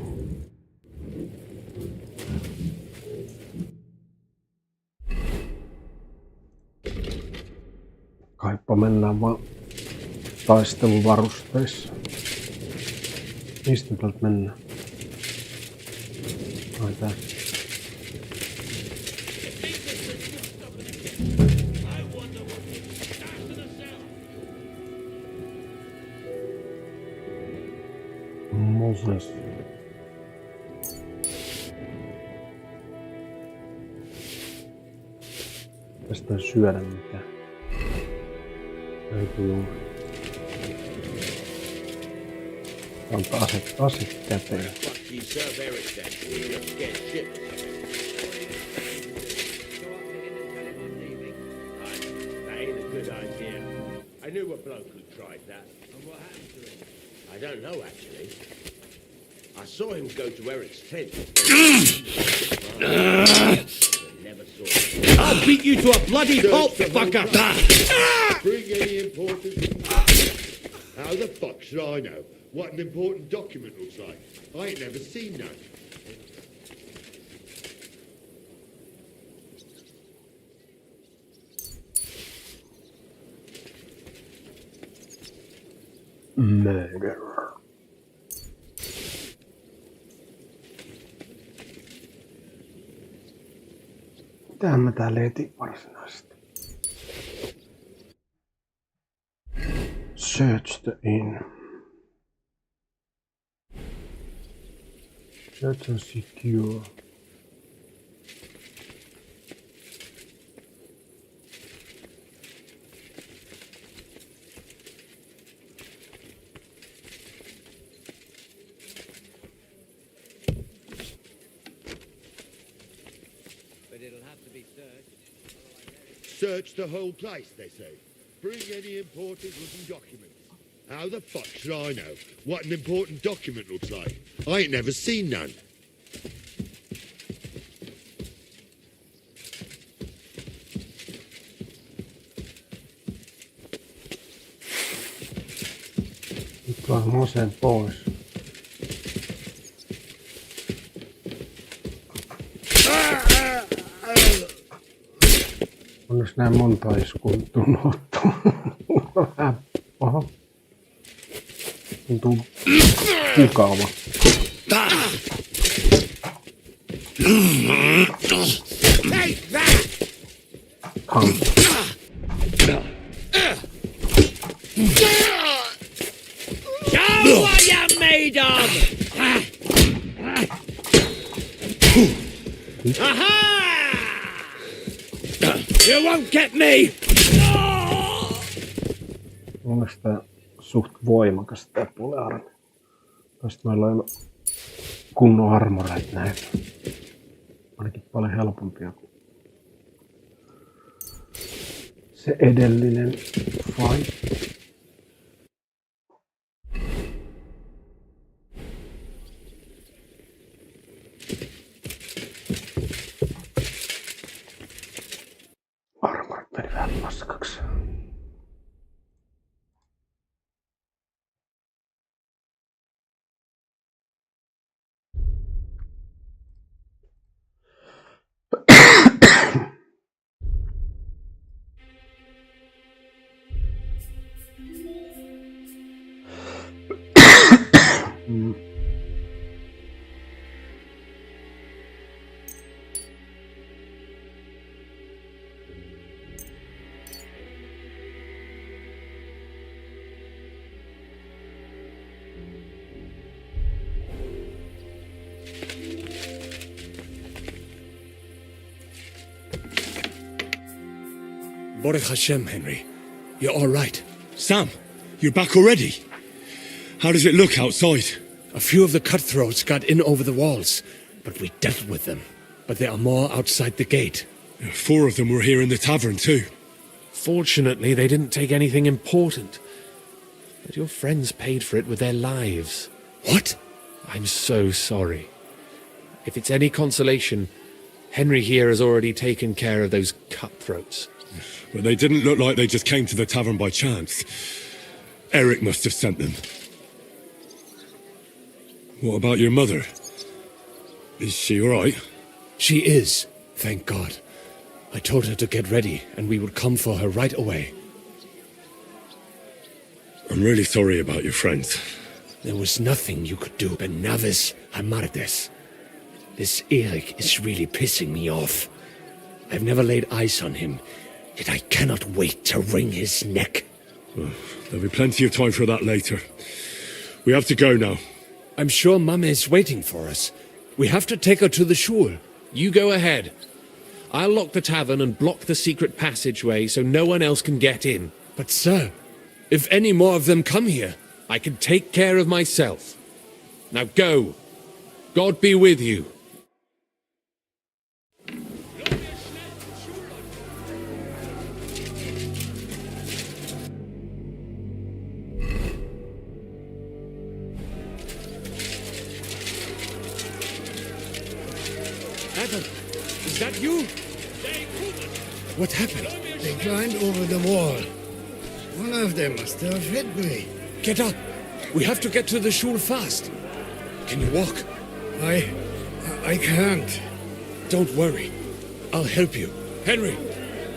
[SPEAKER 7] Kaipa mennään vaan taisteluvarusteissa. Mistä täältä mennään? Ai tää. Moses. Tästä ei syödä mitään. Ei tullut. Antaa ase käteen.
[SPEAKER 17] I knew a bloke who tried that. And what happened to him? I don't know, actually. I saw him go to Eric's tent. Never saw him.
[SPEAKER 13] I'll beat you to a bloody pulp, fucker!
[SPEAKER 17] Bring any important... How the fuck should I know what an important document looks like? I ain't never seen none.
[SPEAKER 7] Murderer. Mitähän mä täällä etin varsinaisesti? Search the inn. Search and secure.
[SPEAKER 17] Search the whole place, they say. Bring any important looking documents. How the fuck should I know what an important document looks like? I ain't never seen none.
[SPEAKER 7] Nyt vaan Mosen pois. Onneksi näin monta iskua tuntuu. Oho. Tuntuu mukava.
[SPEAKER 13] Take that! Show what you're made of! Aha! You won't get me!
[SPEAKER 7] Onneksi tää suht voimakas tää puoliarmi. Tästä meillä on kunnon armoreita näitä. Ainakin paljon helpompia kuin se edellinen fight. Armorit meni vähän paskaksi.
[SPEAKER 15] Baruch Hashem, Henry. You're all right.
[SPEAKER 14] Sam, you're back already? How does it look outside?
[SPEAKER 15] A few of the cutthroats got in over the walls, but we dealt with them. But there are more outside the gate.
[SPEAKER 14] 4 of them were here in the tavern too.
[SPEAKER 5] Fortunately, they didn't take anything important. But your friends paid for it with their lives.
[SPEAKER 15] What?
[SPEAKER 5] I'm so sorry. If it's any consolation, Henry here has already taken care of those cutthroats.
[SPEAKER 14] But they didn't look like they just came to the tavern by chance. Eric must have sent them. What about your mother? Is she all right?
[SPEAKER 15] She is, thank God. I told her to get ready, and we would come for her right away.
[SPEAKER 14] I'm really sorry about your friends.
[SPEAKER 15] There was nothing you could do, Ben Navis Hamardes. This Eric is really pissing me off. I've never laid eyes on him, yet I cannot wait to wring his neck.
[SPEAKER 14] Well, there'll be plenty of time for that later. We have to go now.
[SPEAKER 15] I'm sure Mama is waiting for us. We have to take her to the shul.
[SPEAKER 5] You go ahead. I'll lock the tavern and block the secret passageway so no one else can get in.
[SPEAKER 15] But sir, if any more of them come here,
[SPEAKER 5] I can take care of myself. Now go. God be with you.
[SPEAKER 15] Adam, is that you? What happened?
[SPEAKER 2] They climbed over the wall. One of them must have hit me.
[SPEAKER 15] Get up. We have to get to the shul fast. Can you walk?
[SPEAKER 2] I can't.
[SPEAKER 15] Don't worry. I'll help you. Henry,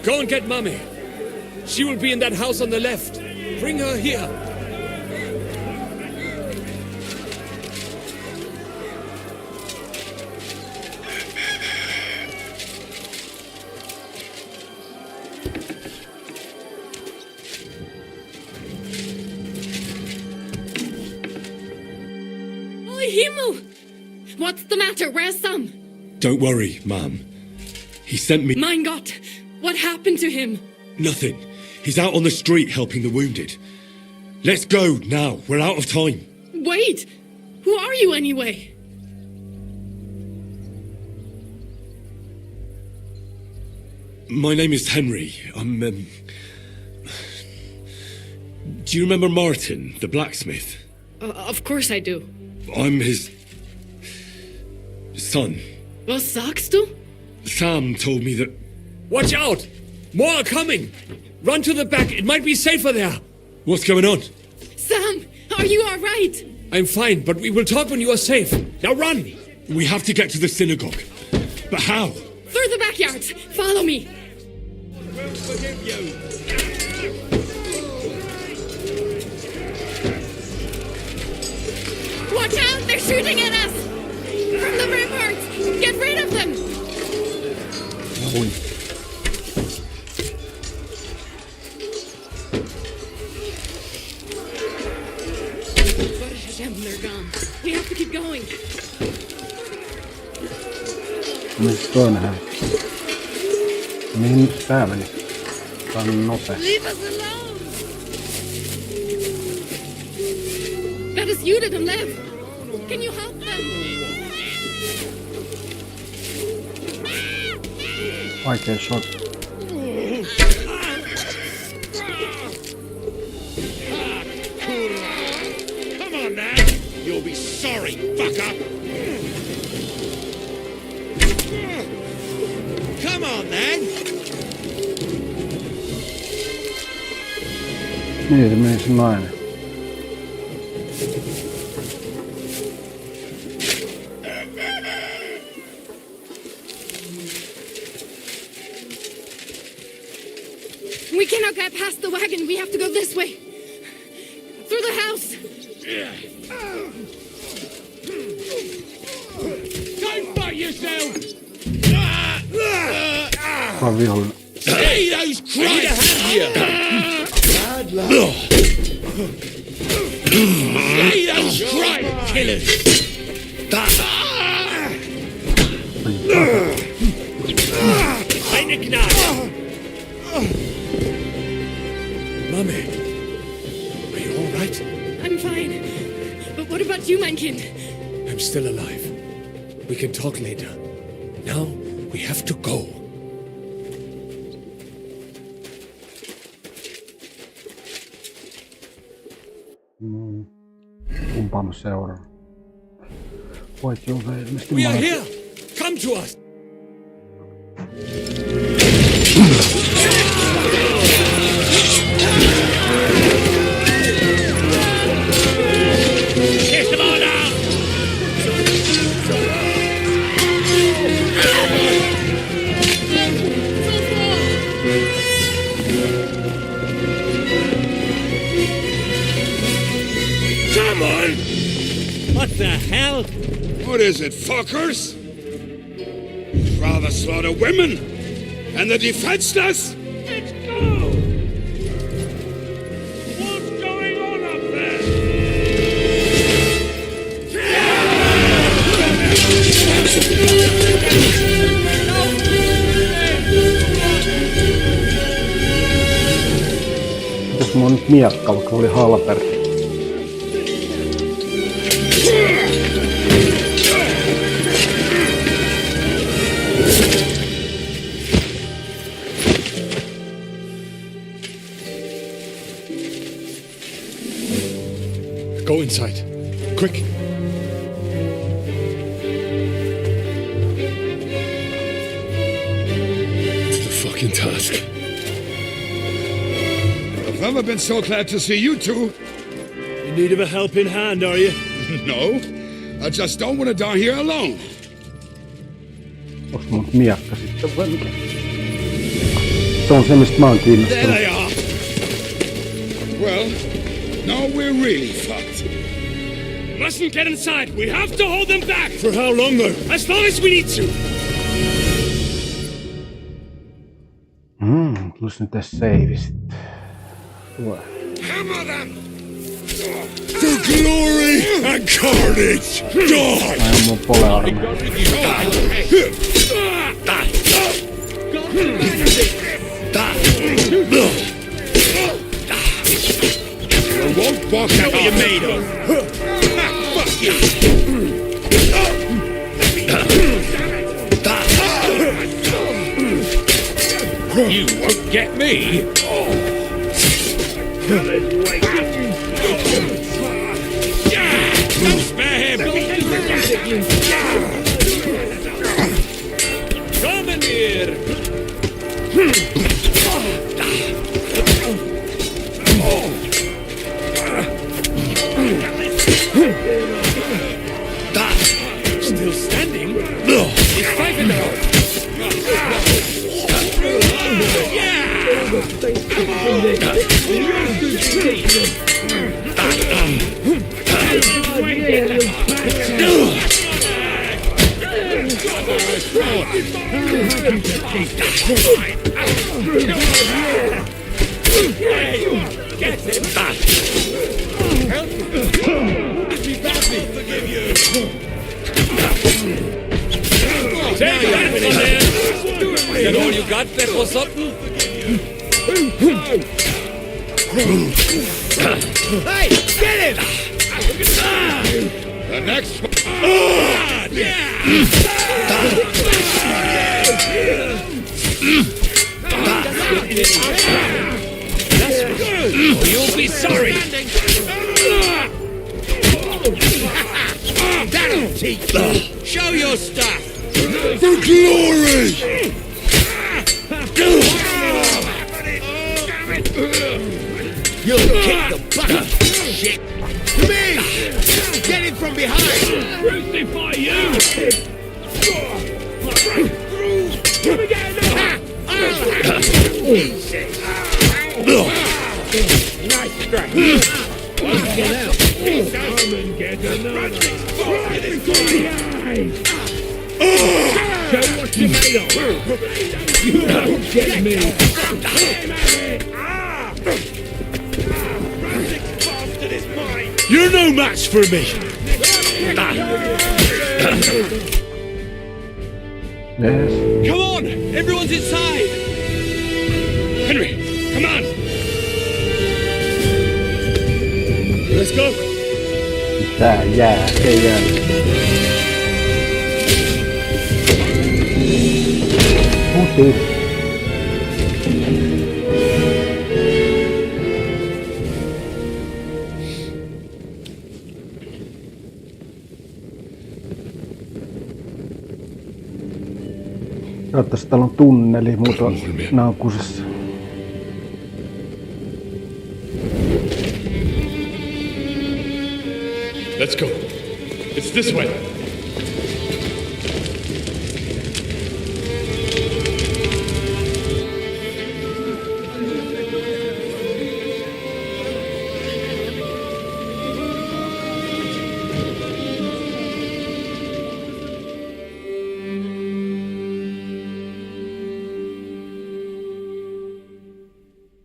[SPEAKER 15] go and get Mummy. She will be in that house on the left. Bring her here.
[SPEAKER 8] Himmel! What's the matter? Where's Sam?
[SPEAKER 14] Don't worry, ma'am. He sent me...
[SPEAKER 8] Mein Gott! What happened to him?
[SPEAKER 14] Nothing. He's out on the street helping the wounded. Let's go now. We're out of time.
[SPEAKER 8] Wait! Who are you anyway?
[SPEAKER 14] My name is Henry. I'm, Do you remember Martin, the blacksmith?
[SPEAKER 8] Of course I do.
[SPEAKER 14] I'm his... son.
[SPEAKER 8] Was sagst du?
[SPEAKER 14] Sam told me that...
[SPEAKER 15] Watch out! More are coming! Run to the back, it might be safer there!
[SPEAKER 14] What's going on?
[SPEAKER 8] Sam, are you alright?
[SPEAKER 15] I'm fine, but we will talk when you are safe. Now run!
[SPEAKER 14] We have to get to the synagogue. But how?
[SPEAKER 8] Through the backyard. Follow me.
[SPEAKER 17] We'll forgive you.
[SPEAKER 8] Watch out! They're shooting at us! From the ramparts! Get rid of them! Baruch Hashem, they're gone. We have to keep going.
[SPEAKER 7] Missä toinen hän? Mihin tää meni? Tää on nopea.
[SPEAKER 8] Leave us alone! That is Judith and Lev. Can you help them?
[SPEAKER 7] Vaikea shot.
[SPEAKER 12] Come on now! You'll be sorry, fucker! Come on then!
[SPEAKER 7] Niin se meni se nainen.
[SPEAKER 8] We cannot get past the wagon. We have to go this way. Through the house.
[SPEAKER 12] Don't fight yourself!
[SPEAKER 7] Ravioli.
[SPEAKER 12] Hey, those Christ!
[SPEAKER 17] Bad luck.
[SPEAKER 12] Hey, those Christ killers!
[SPEAKER 15] Eine Gnade!
[SPEAKER 8] you, mein Kind?
[SPEAKER 15] I'm still alive. We can talk later. Now, we have to go.
[SPEAKER 7] Kumpaa mä seuraan? Voit jo ilmeisesti
[SPEAKER 15] We are here! Come to us!
[SPEAKER 13] Kiss them all now!
[SPEAKER 12] Come on!
[SPEAKER 13] What the hell?
[SPEAKER 12] What is it, fuckers? Rather slaughter women and the defenseless?
[SPEAKER 13] Let's go! What's going on up there?
[SPEAKER 7] Mitäs mulla on nyt miekka, vaikka oli halperi?
[SPEAKER 15] Go inside. Quick.
[SPEAKER 12] It's a fucking task. I've never been so glad to see you two.
[SPEAKER 6] In need of a helping hand, are you?
[SPEAKER 12] No, I just don't want to die here alone.
[SPEAKER 7] Onks mulla nyt miekka sitten vai mikä? Se on se, mistä mä oon kiinnostunut.
[SPEAKER 12] There they are. Well, now we're really fucked.
[SPEAKER 13] Mustn't get inside. We have to hold them back.
[SPEAKER 6] For how long, though?
[SPEAKER 13] As long as we need to.
[SPEAKER 7] Plus nyt tässä save sitten. Tulee.
[SPEAKER 12] Hammer them!
[SPEAKER 4] For glory and carnage! Die!
[SPEAKER 7] Ai on mun polearme.
[SPEAKER 12] You won't walk out.
[SPEAKER 13] What you made of?
[SPEAKER 12] Fuck you!
[SPEAKER 13] You won't get me. Spare him! Commandeer! Still standing? He's fighting now! Come Get him! Forgive you! Take that from there! Is that all you got there for something? Hey! Get him!
[SPEAKER 12] The next one.
[SPEAKER 13] That's good! You'll be sorry! That'll teach you! Show your stuff!
[SPEAKER 4] For glory!
[SPEAKER 13] You'll kick the bucket! Shit! To me! Get him from behind! Crucify you! Let me get him! Nice strike! Get out! Come and get another! Show what you're made of! You don't get me!
[SPEAKER 6] You're no match for me!
[SPEAKER 7] Yes.
[SPEAKER 13] Come on! Everyone's inside! Henry, come on!
[SPEAKER 6] Let's go!
[SPEAKER 7] Tää jää, ei jää. Putin. Toivottavasti täällä on tunneli, mutta nää on kusessa.
[SPEAKER 14] Let's go. It's this way.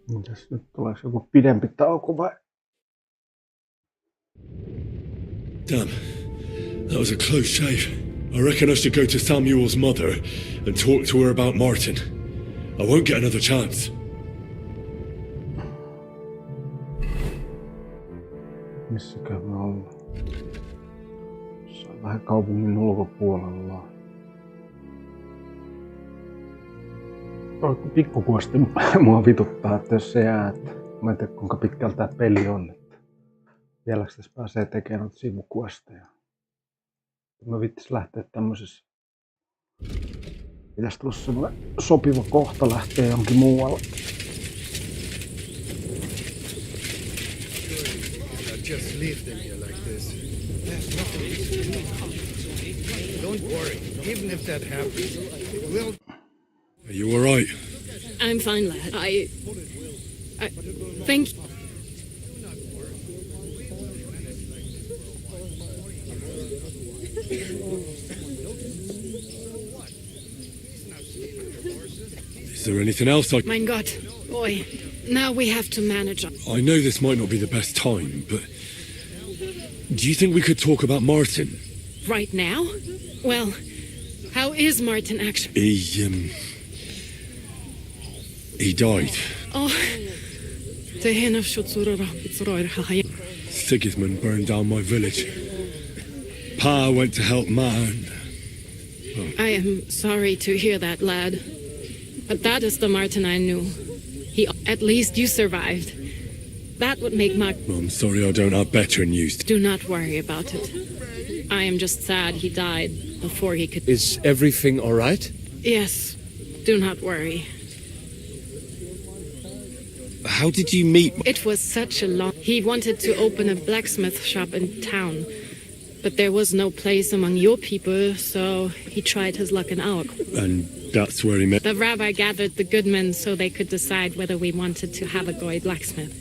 [SPEAKER 7] Mitäs nyt tuleeko joku pidempi tauko vai?
[SPEAKER 14] Damn, that was a close shave. I reckon I should go to Samuel's mother and talk to her about Martin. I won't get another chance.
[SPEAKER 7] Missäkään me ollaan? Jossain vähän kaupungin ulkopuolella. Pikkukuosti mua vituttaa, että jos se jää, että mä en tiedä kuinka pitkällä tää peli on. Että vieläks tässä pääsee tekemään noita sivukuosteja. Mä vittis lähteä tämmöisessä. Pitäis tulla semmoinen sopiva kohta lähteä jonkin muualle.
[SPEAKER 13] Just leave them here like this. There's nothing. Don't worry. Even if that happens, we'll.
[SPEAKER 14] Are you all right?
[SPEAKER 8] I'm fine, lad. I thank.
[SPEAKER 14] Is there anything else I...
[SPEAKER 8] Mein Gott, boy. Now we have to manage.
[SPEAKER 14] I know this might not be the best time, but... Do you think we could talk about Martin?
[SPEAKER 8] Right now? Well, how is Martin actually?
[SPEAKER 14] He died.
[SPEAKER 8] Oh,
[SPEAKER 14] Sigismund burned down my village. Pa went to help Ma and...
[SPEAKER 8] I am sorry to hear that, lad. But that is the Martin I knew. At least you survived. That would make my...
[SPEAKER 14] I'm sorry I don't have better news.
[SPEAKER 8] Do not worry about it. I am just sad he died before he could...
[SPEAKER 15] Is everything all right?
[SPEAKER 8] Yes. Do not worry.
[SPEAKER 14] How did you meet...
[SPEAKER 8] It was such a long... He wanted to open a blacksmith shop in town. But there was no place among your people, so he tried his luck in our...
[SPEAKER 14] And that's where he met...
[SPEAKER 8] The rabbi gathered the good men so they could decide whether we wanted to have a goy blacksmith.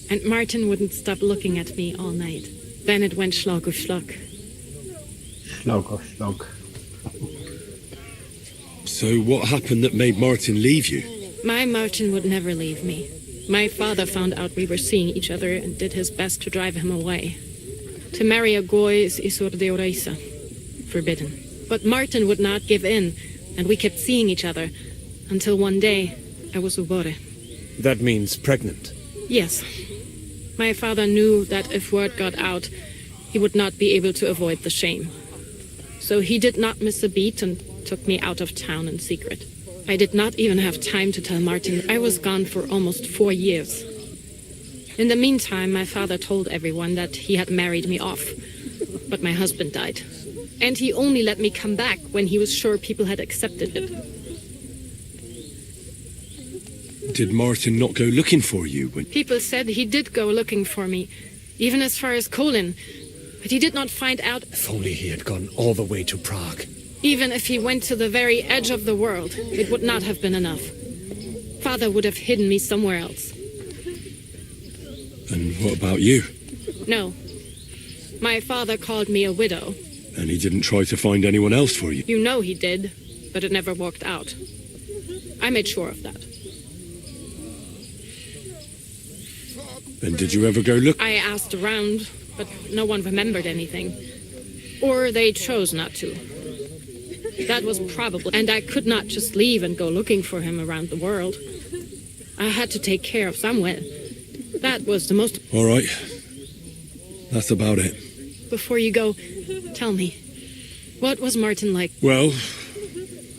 [SPEAKER 8] And Martin wouldn't stop looking at me all night. Then it went schlag auf schlag.
[SPEAKER 7] Schlag auf schlag.
[SPEAKER 14] So what happened that made Martin leave you?
[SPEAKER 8] My Martin would never leave me. My father found out we were seeing each other and did his best to drive him away. To marry a goy is isur deoraisa, forbidden. But Martin would not give in, and we kept seeing each other, until one day I was ubore.
[SPEAKER 15] That means pregnant.
[SPEAKER 8] Yes. My father knew that if word got out, he would not be able to avoid the shame. So he did not miss a beat and took me out of town in secret. I did not even have time to tell Martin. I was gone for almost 4 years. In the meantime, my father told everyone that he had married me off. But my husband died. And he only let me come back when he was sure people had accepted it.
[SPEAKER 14] Did Martin not go looking for you when...
[SPEAKER 8] People said he did go looking for me, even as far as Kolin. But he did not find out...
[SPEAKER 15] If only he had gone all the way to Prague.
[SPEAKER 8] Even if he went to the very edge of the world, it would not have been enough. Father would have hidden me somewhere else.
[SPEAKER 14] And what about you?
[SPEAKER 8] No. My father called me a widow.
[SPEAKER 14] And he didn't try to find anyone else for you?
[SPEAKER 8] You know he did, but it never worked out. I made sure of that.
[SPEAKER 14] And did you ever go look?
[SPEAKER 8] I asked around, but no one remembered anything. Or they chose not to. That was probably... And I could not just leave and go looking for him around the world. I had to take care of someone. That was the most...
[SPEAKER 14] All right. That's about it.
[SPEAKER 8] before you go, tell me, what was Martin like?
[SPEAKER 14] Well,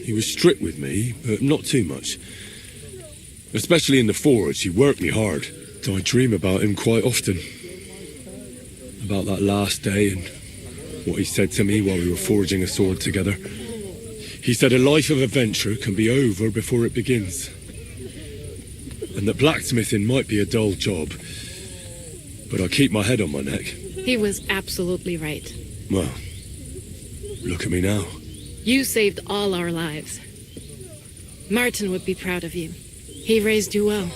[SPEAKER 14] he was strict with me, but not too much. Especially in the forge, he worked me hard. I dream about him quite often. About that last day and what he said to me while we were forging a sword together. He said a life of adventure can be over before it begins. And that blacksmithing might be a dull job, but I keep my head on my neck.
[SPEAKER 8] He was absolutely right.
[SPEAKER 14] Well, look at me now.
[SPEAKER 8] You saved all our lives. Martin would be proud of you. He raised you well.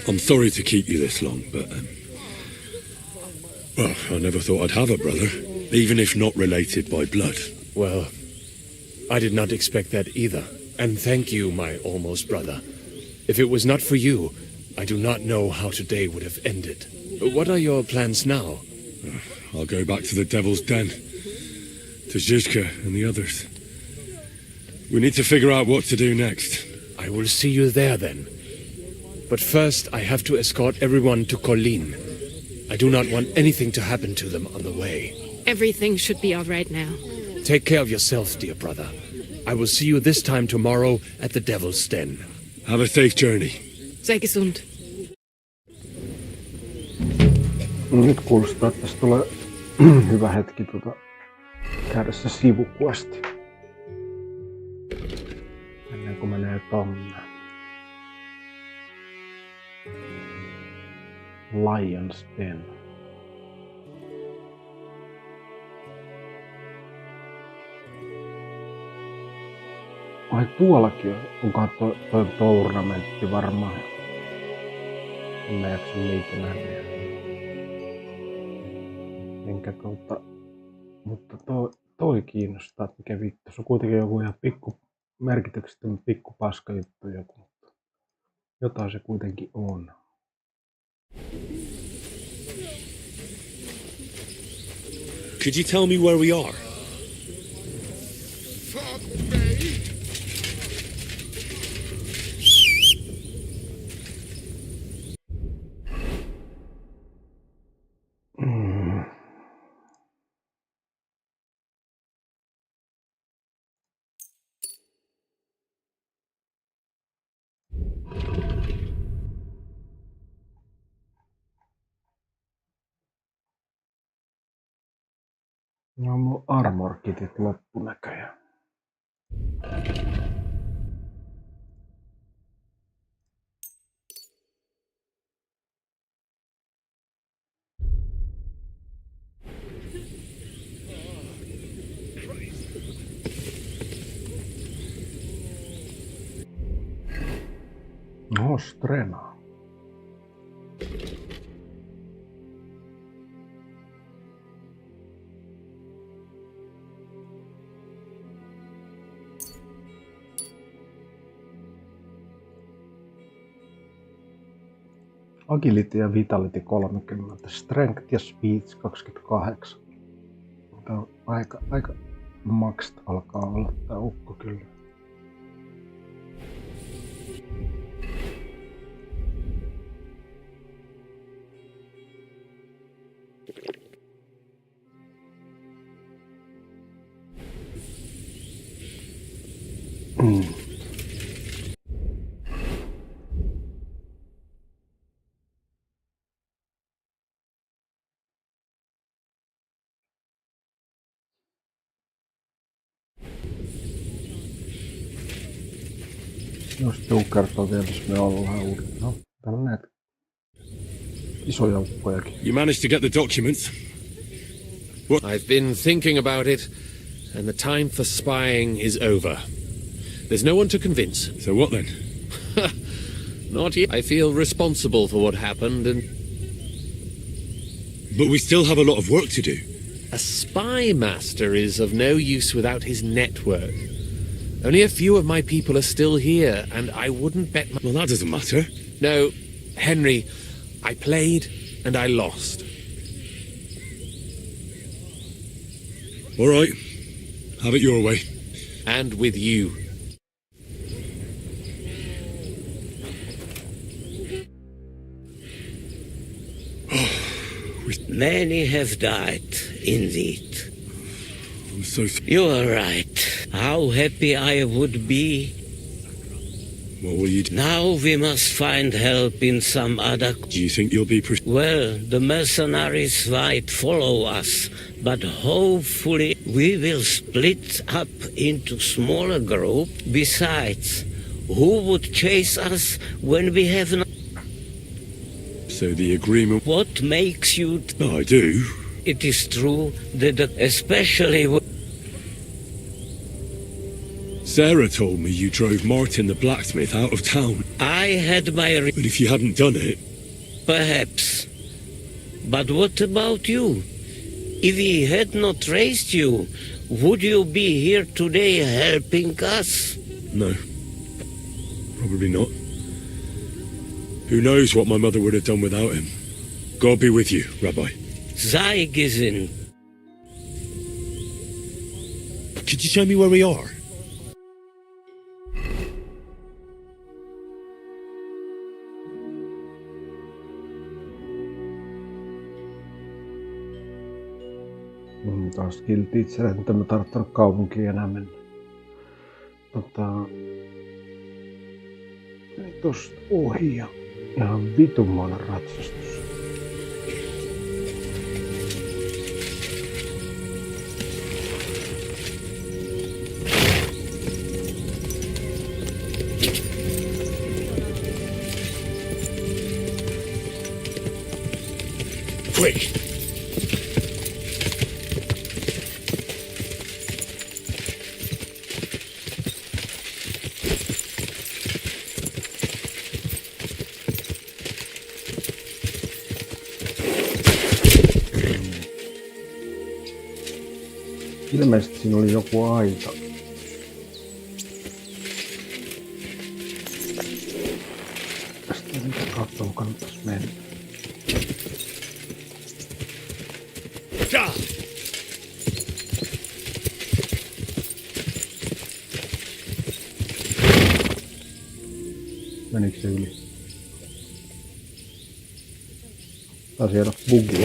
[SPEAKER 14] I'm sorry to keep you this long, but... well, I never thought I'd have a brother, even if not related by blood.
[SPEAKER 15] Well, I did not expect that either. And thank you, my almost brother. If it was not for you, I do not know how today would have ended. What are your plans now?
[SPEAKER 14] I'll go back to the Devil's Den, to Zizka and the others. We need to figure out what to do next.
[SPEAKER 15] I will see you there then. But first, I have to escort everyone to Colleen. I do not want anything to happen to them on the way.
[SPEAKER 8] Everything should be all right now.
[SPEAKER 15] Take care of yourself, dear brother. I will see you this time tomorrow at the Devil's Den.
[SPEAKER 14] Have a safe journey.
[SPEAKER 8] Sei gesund.
[SPEAKER 7] Nyt kuulostaa, että tässä tulee hyvä hetki käydä se sivuquesti. Ennen kuin menee tonne. Lion's Den. Ai tuollakin onkohan toi tournamentti varmaan. En mä jaksa niitä nähdä. Enkä mutta toi kiinnostaa, että mikä vittu. Se on kuitenkin joku ihan merkityksetön pikku paska juttu joku. Jotain se kuitenkin on.
[SPEAKER 14] Could you tell me where we are?
[SPEAKER 7] No mun armor kitit loppu näköjään. No, strena. Agility ja Vitality 30, Strength ja Speech 28. Tää on aika maxed alkaa olla tää ukko kyllä. Jos tuu kertoo vielä, jos me ollaan uudet. No, täällä on näitä isoja ukkojakin.
[SPEAKER 14] You managed to get the documents?
[SPEAKER 5] What? I've been thinking about it, and the time for spying is over. There's no one to convince.
[SPEAKER 14] So what then?
[SPEAKER 5] Not yet. I feel responsible for what happened, and...
[SPEAKER 14] But we still have a lot of work to do.
[SPEAKER 5] A spy master is of no use without his network. Only a few of my people are still here, and I wouldn't bet my...
[SPEAKER 14] Well, that doesn't matter.
[SPEAKER 5] No, Henry, I played and I lost.
[SPEAKER 14] All right. Have it your way.
[SPEAKER 5] And with you.
[SPEAKER 16] Many have died indeed.
[SPEAKER 14] I'm so
[SPEAKER 16] You are right. How happy I would be.
[SPEAKER 14] What will you do?
[SPEAKER 16] Now we must find help in some other...
[SPEAKER 14] Do you think you'll be...
[SPEAKER 16] Well, the mercenaries might follow us, but hopefully we will split up into smaller groups. Besides, who would chase us when we have no...
[SPEAKER 14] So the agreement...
[SPEAKER 16] What makes you...
[SPEAKER 14] I do.
[SPEAKER 16] It is true that especially...
[SPEAKER 14] Sarah told me you drove Martin the blacksmith out of town.
[SPEAKER 16] I had my...
[SPEAKER 14] But if you hadn't done it...
[SPEAKER 16] Perhaps. But what about you? If he had not raised you, would you be here today helping us?
[SPEAKER 14] No. Probably not. Who knows what my mother would have done without him. God be with you, Rabbi.
[SPEAKER 16] Sei gesehen.
[SPEAKER 14] Could you show me where we are?
[SPEAKER 7] Mun taas kilti itselleen, että mä tarvittanut kaupunkiin enää mennä. Meni tosta ohi ja ihan vitummoinen ratsastus.
[SPEAKER 13] Quick!
[SPEAKER 7] Ilmeisesti siinä oli joku aita. Tästä mitä katsoa kannattais mennä. Menikö se yli? Taisi jäädä bugi.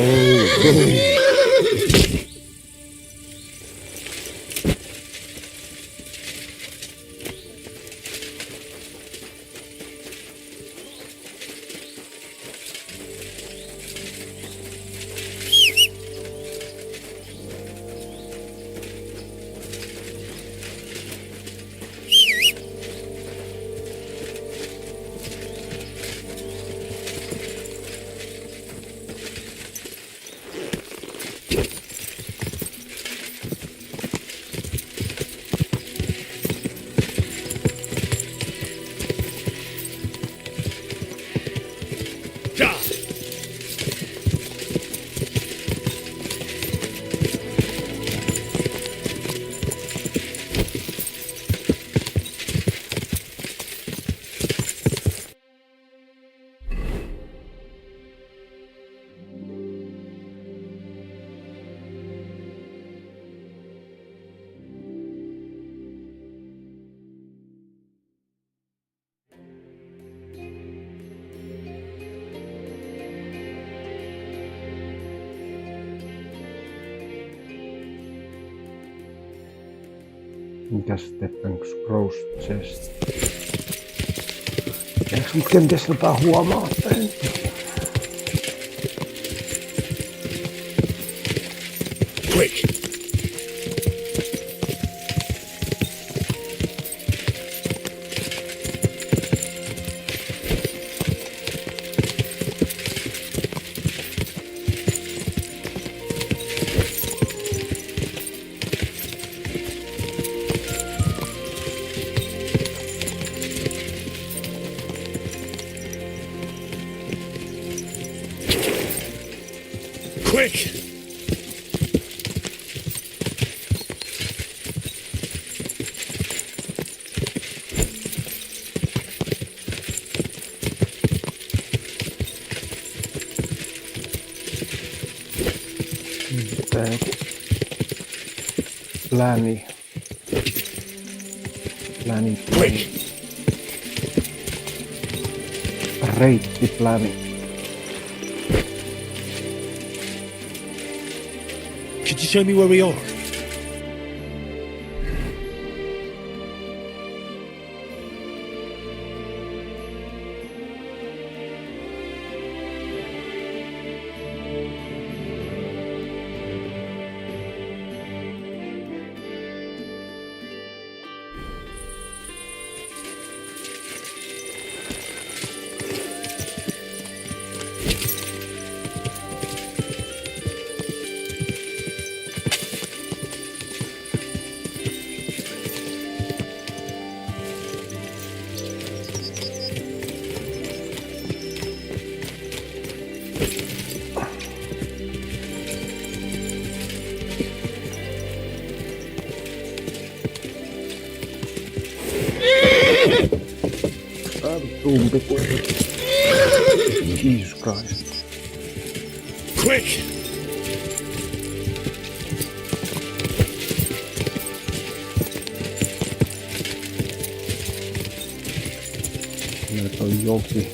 [SPEAKER 7] Mikäs Steppen's Gross Chest? Eiks mut kenties jotain huomaa?
[SPEAKER 13] Quick! Quick!
[SPEAKER 7] Tää joku pläni. Reittipläni.
[SPEAKER 14] Could you show me where we are?
[SPEAKER 7] Jesus Christ.
[SPEAKER 14] Quick!
[SPEAKER 7] Meillä on joki.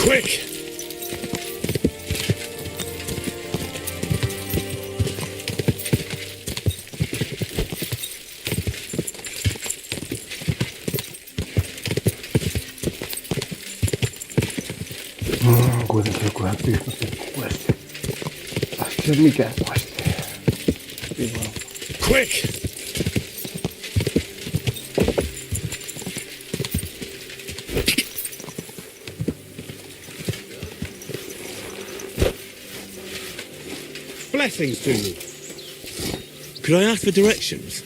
[SPEAKER 14] Quick!
[SPEAKER 7] Kuitenkin joku ihan tyhmä pikkuquesti. Se ei ole mikään questi.
[SPEAKER 14] Quick!
[SPEAKER 5] Blessings to you.
[SPEAKER 14] Could I ask for directions?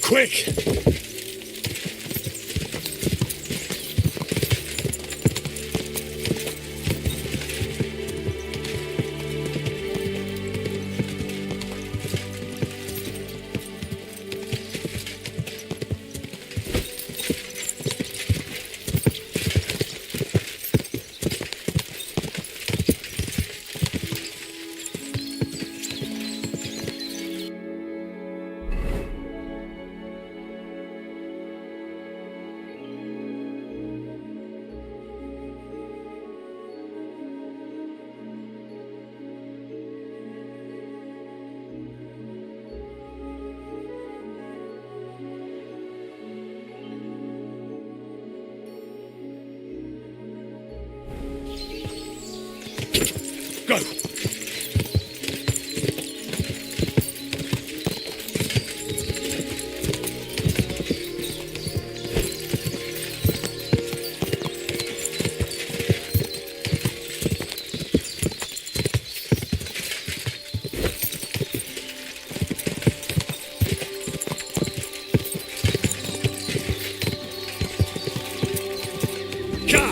[SPEAKER 14] Quick! Go! Go!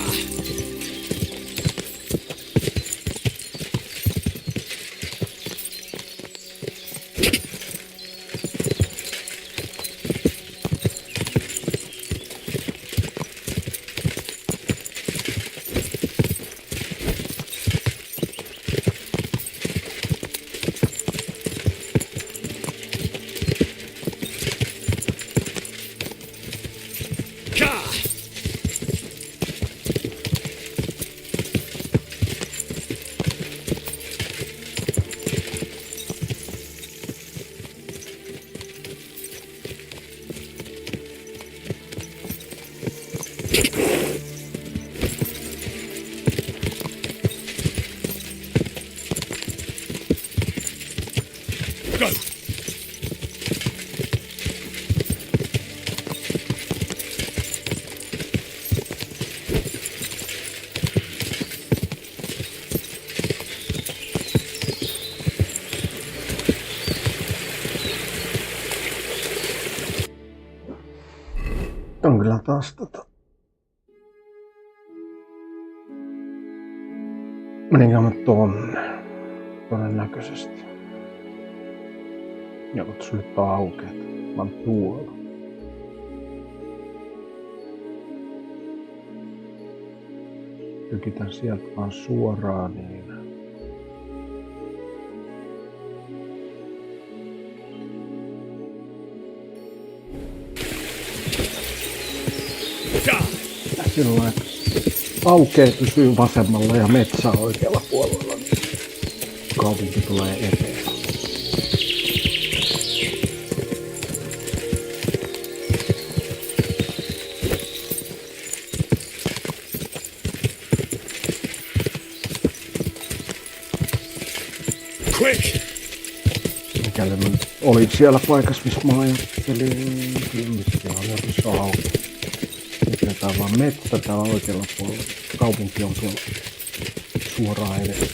[SPEAKER 7] On kyllä taas meninkään mä tonne? Todennäköisesti. Ja kun tuossa nyt on aukeet. Mä oon tuolla. Tykitän sieltä vaan suoraan niin. Silloin, että aukee pysyy vasemmalla ja metsä oikealla puolella. Kaupunki tulee eteen.
[SPEAKER 13] Quick!
[SPEAKER 7] Mikäli mä olin siellä paikassa, missä mä ajattelin, kyllä nyt siellä on joku saa. Nyt tää on vaan metsä täällä oikealla puolella. Kaupunki on tuolla suoraan edessä.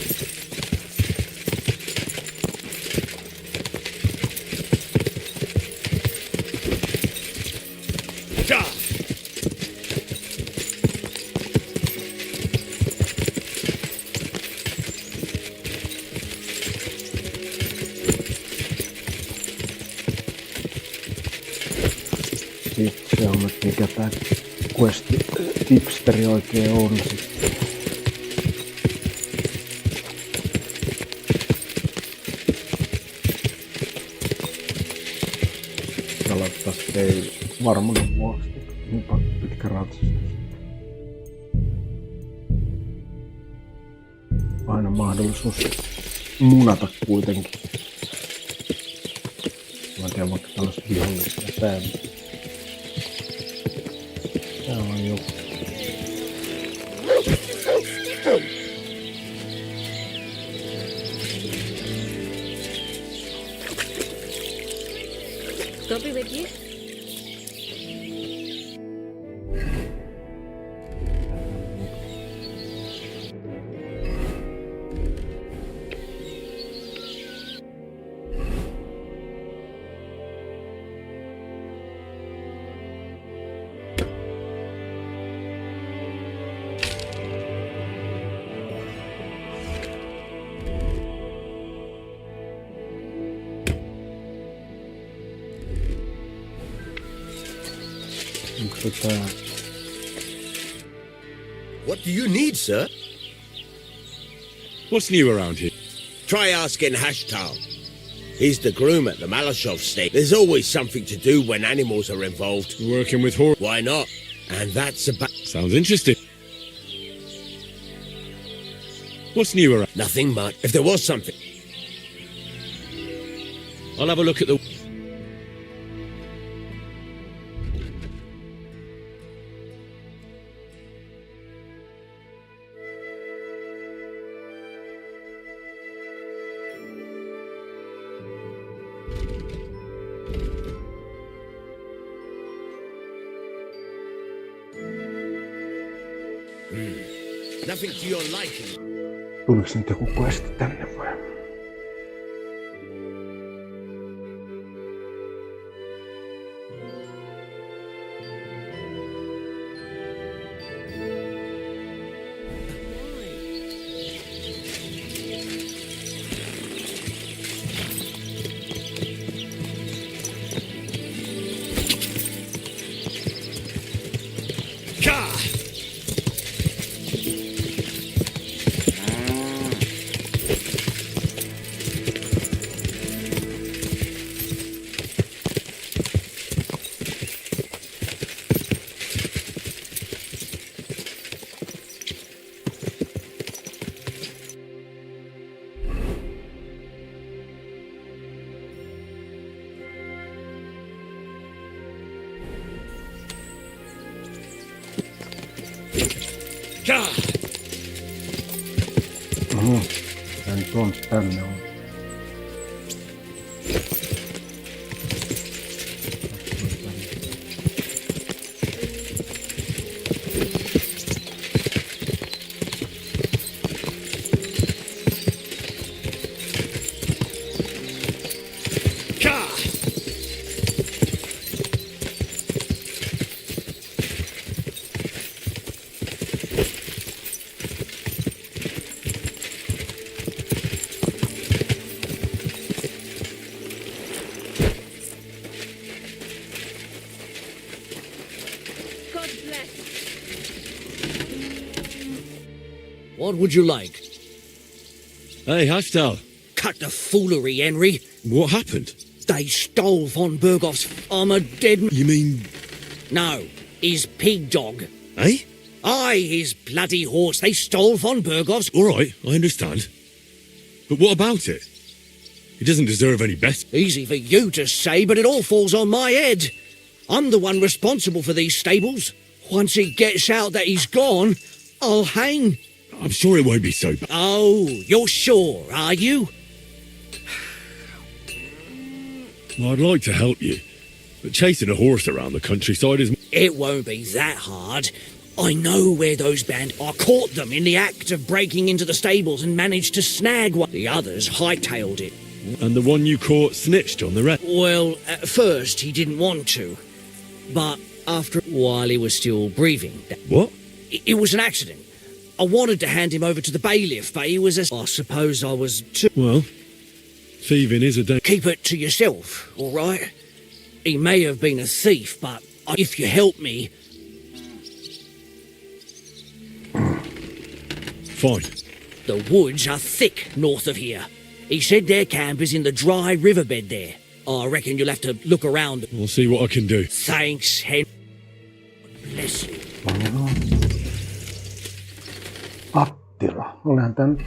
[SPEAKER 7] Sitten se on, että mikä tää quest-tipsteri oikein on sitten. Aloittais ei varmuuden vuoksi niin pitkä ratsastus. Aina mahdollisuus munata kuitenkin. Mä en tiedä vaikka tällaista vihollista täällä. Täällä on joku.
[SPEAKER 8] Go be with you.
[SPEAKER 13] What do you need, sir?
[SPEAKER 14] What's new around here?
[SPEAKER 13] Try asking Hashtal. He's the groom at the Malashov stake. There's always something to do when animals are involved.
[SPEAKER 14] Working with horse?
[SPEAKER 13] Why not? And that's about...
[SPEAKER 14] Sounds interesting. What's new around?
[SPEAKER 13] Nothing much. If there was something...
[SPEAKER 14] I'll have a look at the...
[SPEAKER 13] Nothing to your liking.
[SPEAKER 7] Tuliko nyt joku questi tänne vai? Tän tuon tänne on.
[SPEAKER 13] What would you like?
[SPEAKER 14] Hey, Haftal.
[SPEAKER 13] Cut the foolery, Henry.
[SPEAKER 14] What happened?
[SPEAKER 13] They stole von Bergoff's armor dead...
[SPEAKER 14] You mean...
[SPEAKER 13] No, his pig dog.
[SPEAKER 14] Eh?
[SPEAKER 13] Aye, his bloody horse. They stole von Bergoff's...
[SPEAKER 14] All right, I understand. But what about it? He doesn't deserve any better.
[SPEAKER 13] Easy for you to say, but it all falls on my head. I'm the one responsible for these stables. Once it gets out that he's gone, I'll hang.
[SPEAKER 14] I'm sure it won't be so bad.
[SPEAKER 13] Oh, you're sure, are you?
[SPEAKER 14] Well, I'd like to help you, but chasing a horse around the countryside is...
[SPEAKER 13] It won't be that hard. I know where those band... I caught them in the act of breaking into the stables and managed to snag one. The others hightailed it.
[SPEAKER 14] And the one you caught snitched on the rest?
[SPEAKER 13] Well, at first he didn't want to. But after... while he was still breathing...
[SPEAKER 14] What?
[SPEAKER 13] It was an accident. I wanted to hand him over to the bailiff, but he was I suppose I was too...
[SPEAKER 14] Well, thieving is a...
[SPEAKER 13] Keep it to yourself, all right? He may have been a thief, but if you help me...
[SPEAKER 14] Fine.
[SPEAKER 13] The woods are thick north of here. He said their camp is in the dry riverbed there. I reckon you'll have to look around.
[SPEAKER 14] I'll see what I can do.
[SPEAKER 13] Thanks, Hen. Bless you.
[SPEAKER 7] Attila. Olihan tän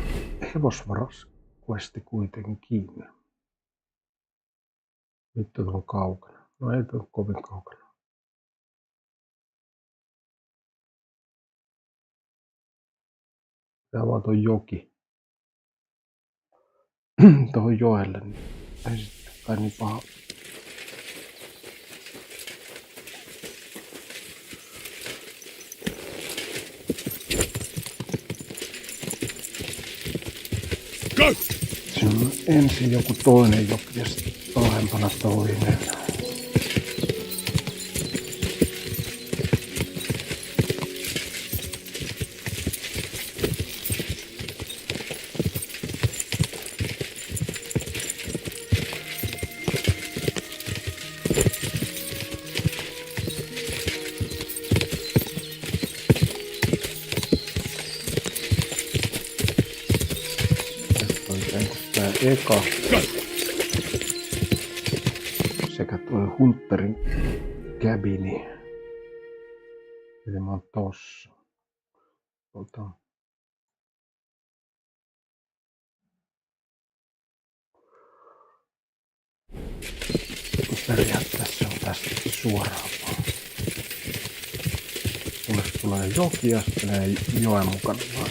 [SPEAKER 7] hevosvaras-questi kuitenkin. Nyt on kaukana. No ei ole kovin kaukana. Tää vaan toi joki. Tuohon joelle. Niin ei sitten kai niin paha.
[SPEAKER 14] Go!
[SPEAKER 7] Se on ensin joku toinen joki ja sitten pahempana toinen. Eka sekä tuo Hunterin cabini. Eli mä oon tossa. Periaatteessa se on tästä suoraan vaan. Kunnes tulee joki ja sitten menee joen mukana vaan.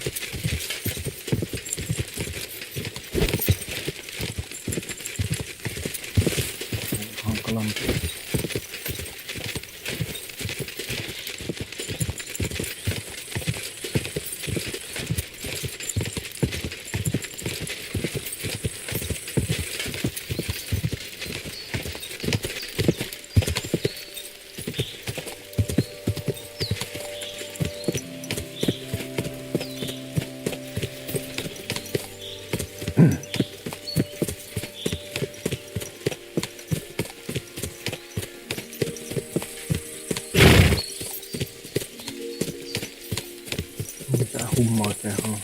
[SPEAKER 7] Mitä hummaa oikein on?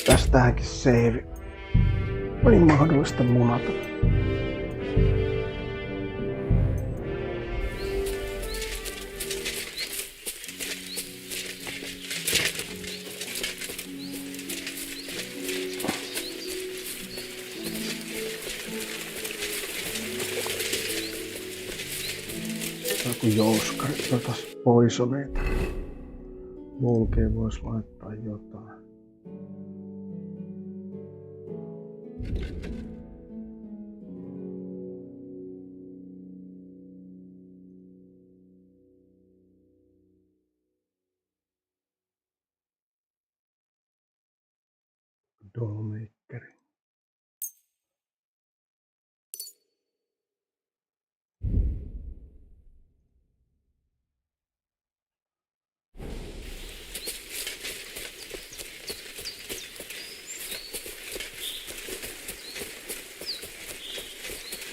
[SPEAKER 7] Tästähänkin save. Oli mahdollista munata. Joku jouskari, jotas poisoneita. Mulkeen vois laittaa jotain. Dollmakeri.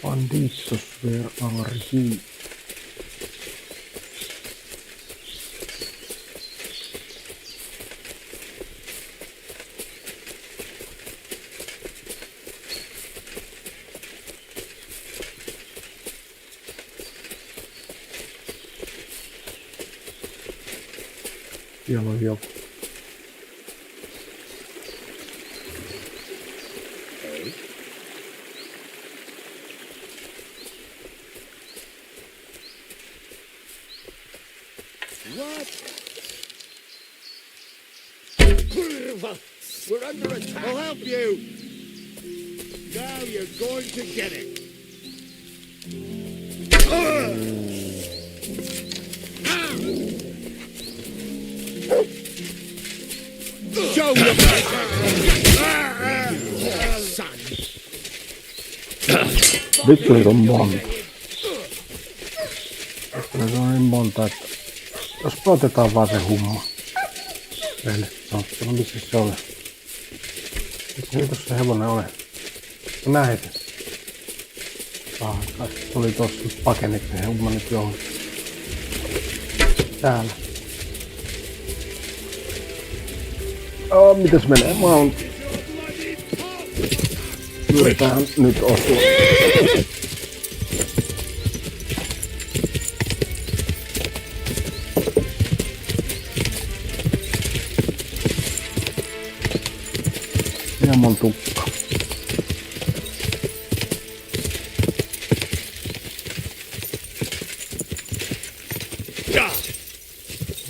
[SPEAKER 7] Banditos ver arhi. Siellä on joku.
[SPEAKER 17] What? We're under attack. I'll help you. Now you're going to get it. Show your son.
[SPEAKER 7] Vittu on monta. Se on niin monta, että jos otetaan vaan se humma. Eli no, missä se oli? Nyt se hevonen oli. Näin se. Kai se tuli tossa pakenit se humma nyt johon. Täällä. Mitäs menee? Mä oon... Yritetään nyt osua. Hieman tukka.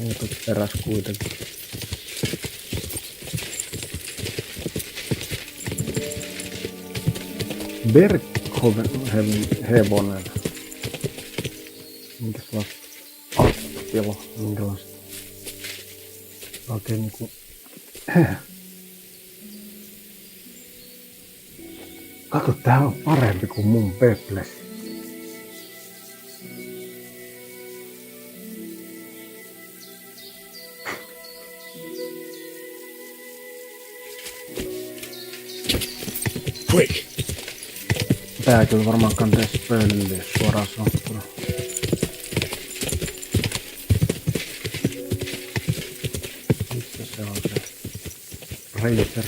[SPEAKER 7] Ei tuu peräs kuitenkin. Berghoven hevonen. Minkälaista attilo, minkälaista. Oikein niinku... Kato, tää on parempi kuin mun Peples.
[SPEAKER 5] Quick!
[SPEAKER 7] Tää kyllä varmaan kantaa pölliä suoraan sanottuna. Missä se on se Razer?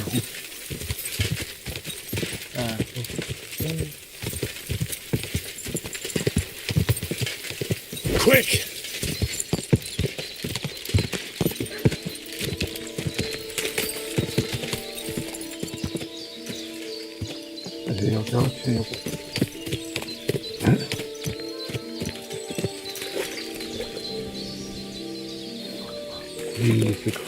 [SPEAKER 5] Quick!
[SPEAKER 7] Oliko se joku? Viisikko.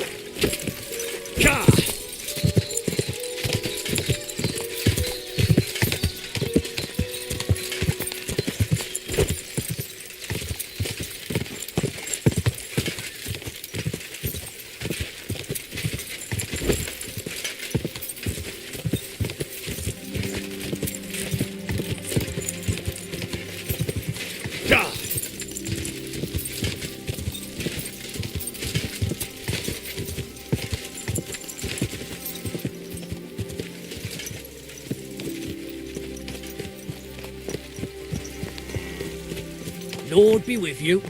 [SPEAKER 13] Lord be with you.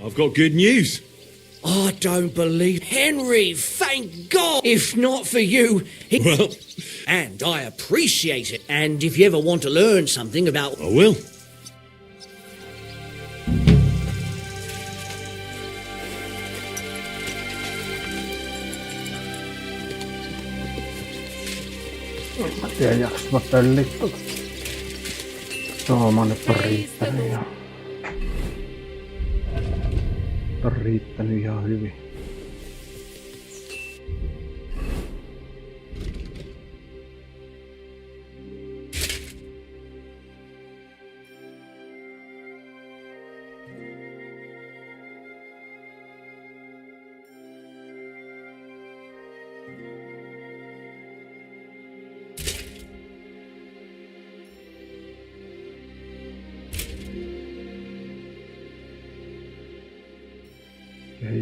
[SPEAKER 14] I've got good news.
[SPEAKER 13] I don't believe Henry, thank God! If not for you,
[SPEAKER 14] Well...
[SPEAKER 13] And I appreciate it. And if you ever want to learn something about...
[SPEAKER 14] I will.
[SPEAKER 7] Mä tiedän, jaks mä pöllit tota. Joo, mä nyt on riittänyt ihan. On riittänyt ihan hyvin.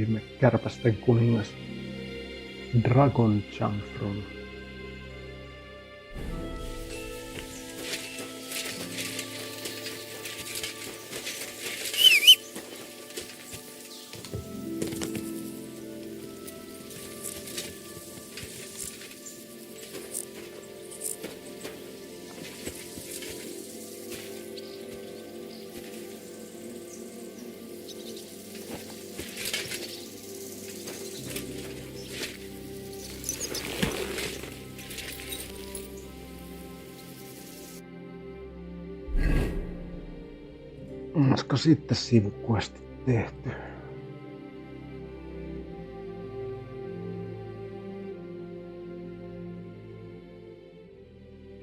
[SPEAKER 7] Ihme kärpästen kuningas Dragon Chanfron. Olisiko sitten sivuquestit tehty?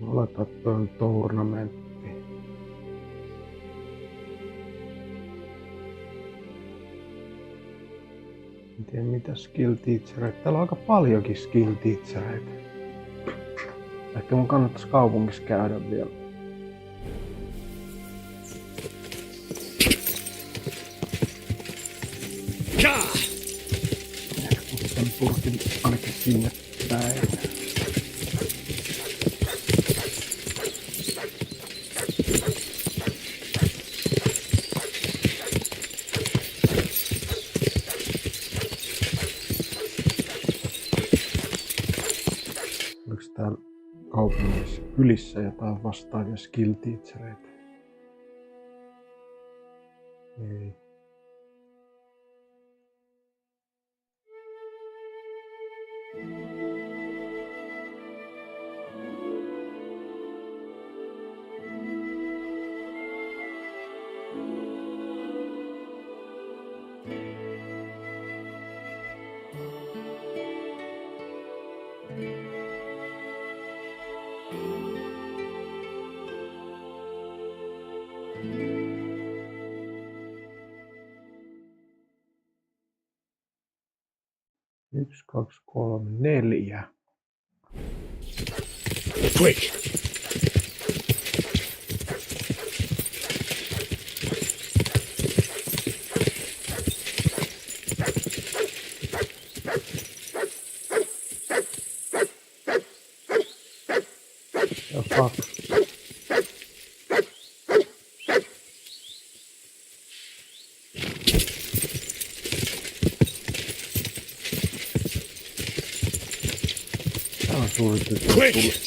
[SPEAKER 7] Oletaan, että on tournamentti. En tiedä mitä skill teachereita. Täällä on aika paljonkin skill teachereita. Ehkä mun kannattaisi kaupungissa käydä vielä. Sitten purkin ainakin sinne päin. Oliko täällä kaupungissa kylissä jotain vastaavia skill teachereita? Ei. Yksi, kaksi, kolme, neljä.
[SPEAKER 2] Quick!
[SPEAKER 7] Oh, fuck.
[SPEAKER 2] Quick!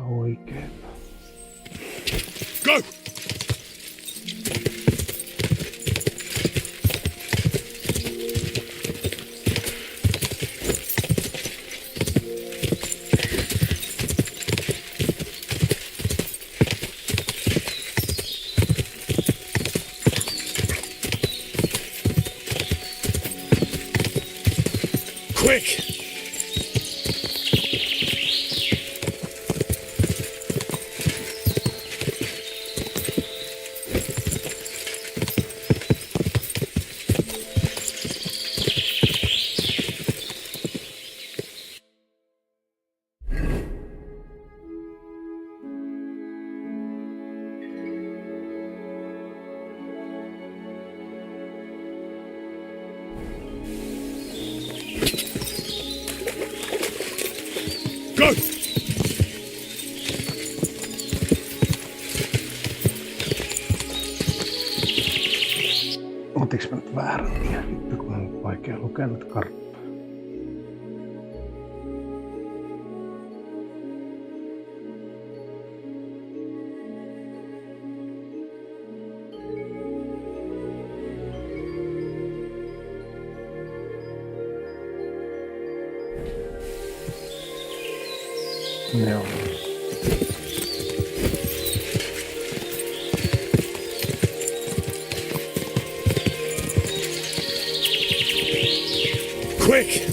[SPEAKER 7] Oikein.
[SPEAKER 2] Go! Quick! Go!
[SPEAKER 7] Otinko mä nyt väärän tien? Vittu kun on vaikea lukea nyt karttaa. Joo.
[SPEAKER 2] Quick!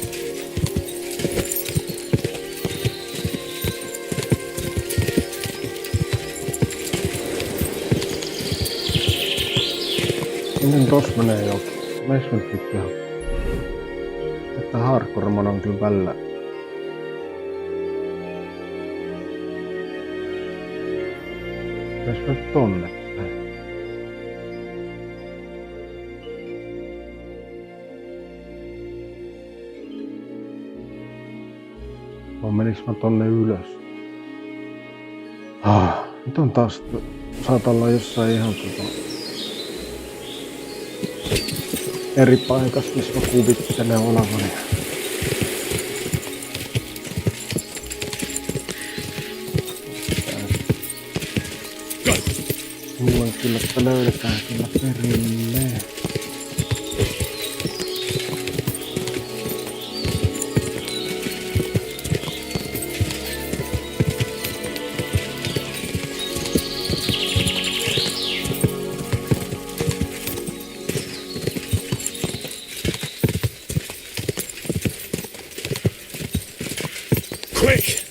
[SPEAKER 7] Miten tossa menee jokin? Meis nyt ihan. Että hardcore-mon on kyllä välillä. Meis nyt tonne päin. Vai meniks mä tonne ylös? Nyt on taas... Saat olla jossain ihan eri paikassa, missä mä kuvittelen olevani. Luulen kyllä, että löydetään kyllä perille.
[SPEAKER 5] Quick!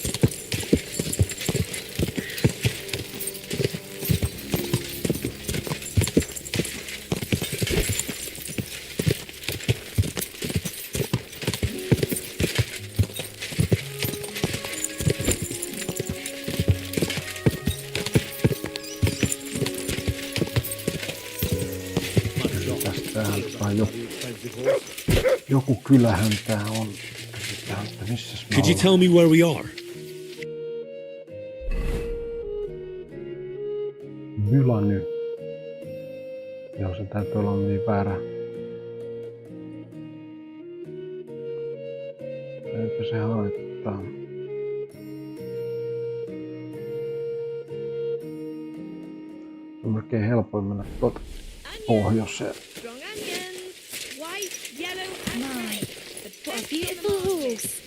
[SPEAKER 7] Tästähän kai joku kylähän tää on. Missäs mä
[SPEAKER 14] Could you tell me where we are?
[SPEAKER 7] Vylany. Joo, se täytyy olla niin väärä. Eipä se haittaa. Se on melkein helpoin mennä tuota pohjoiseen.
[SPEAKER 18] What a beautiful horse.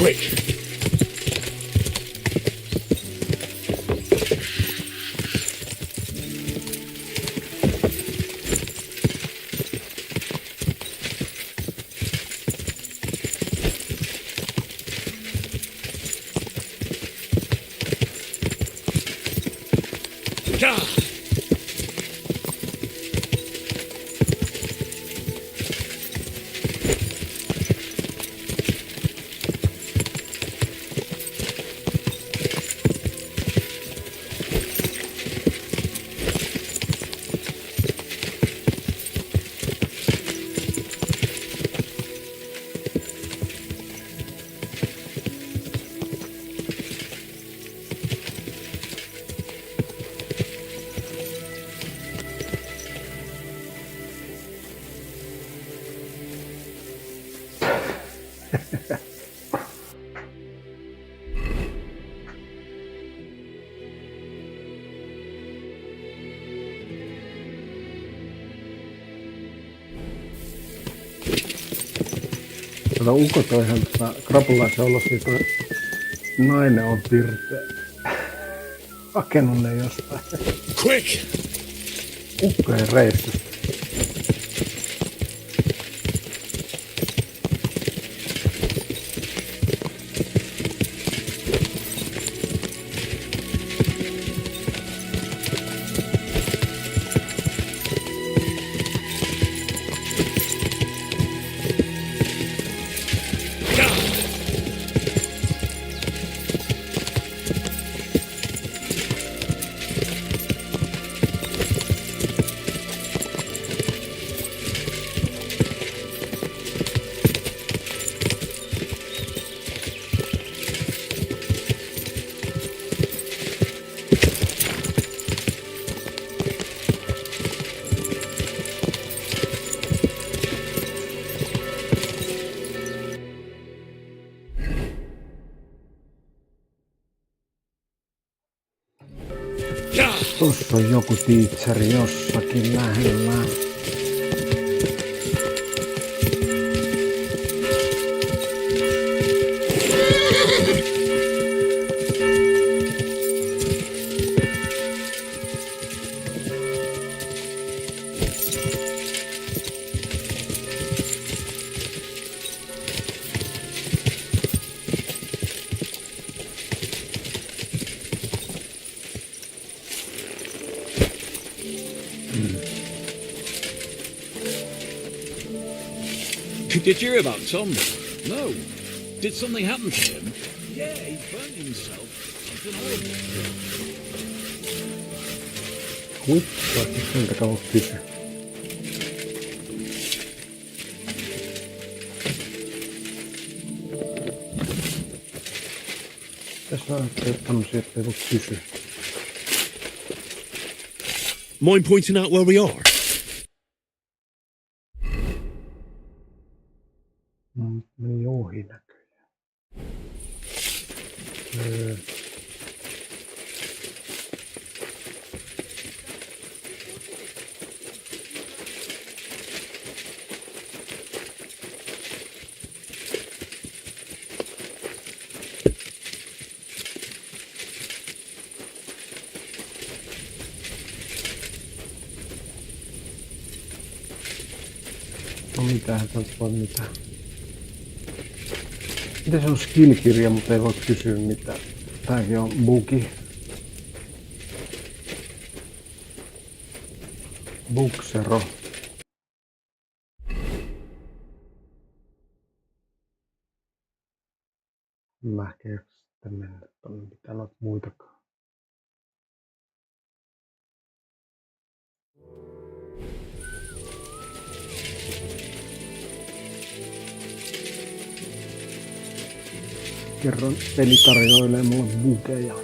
[SPEAKER 5] Quick!
[SPEAKER 7] Tätä ukko toihan krapulaisen olosia toi nainen on pirteä. Hakenut ne jostain.
[SPEAKER 5] Quick!
[SPEAKER 7] Ukkojen reissusta. Tuossa on joku tiitseri jossakin lähellä.
[SPEAKER 19] Did you hear about Tom? No. Did something happen to him? Yeah, he burned himself. Something horrible.
[SPEAKER 7] Kuinka kauan kysyä? Tässä on tämmöisiä, että ei voi kysyä.
[SPEAKER 14] Mind pointing out where we are?
[SPEAKER 7] Meni ohi näköjään. No mitähän tältä voi mitään. Miten se on skill-kirja, mutta ei voi kysyä mitään. Tääkin on bugi. Buksero. Mä ehkä jaksa sitten mennä tonne mitään noita muitakaan. Kerron peli tarjoilee mulle bugeja.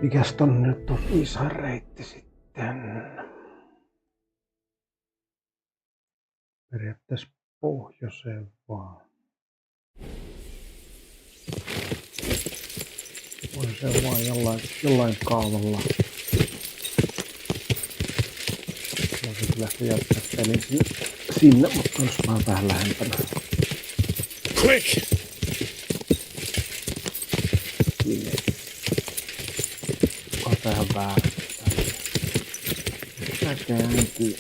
[SPEAKER 7] Mikäs tonne nyt on viisaan reitti sitten? Periaatteessa pohjoiseen vaan. On se vaan jollain kaavalla. Voisin kyllä jättää pelin sinne, mutta olisi vaan vähän lähempänä.
[SPEAKER 14] Quick!
[SPEAKER 7] Onko tää ihan väärin? Tää kääntyy.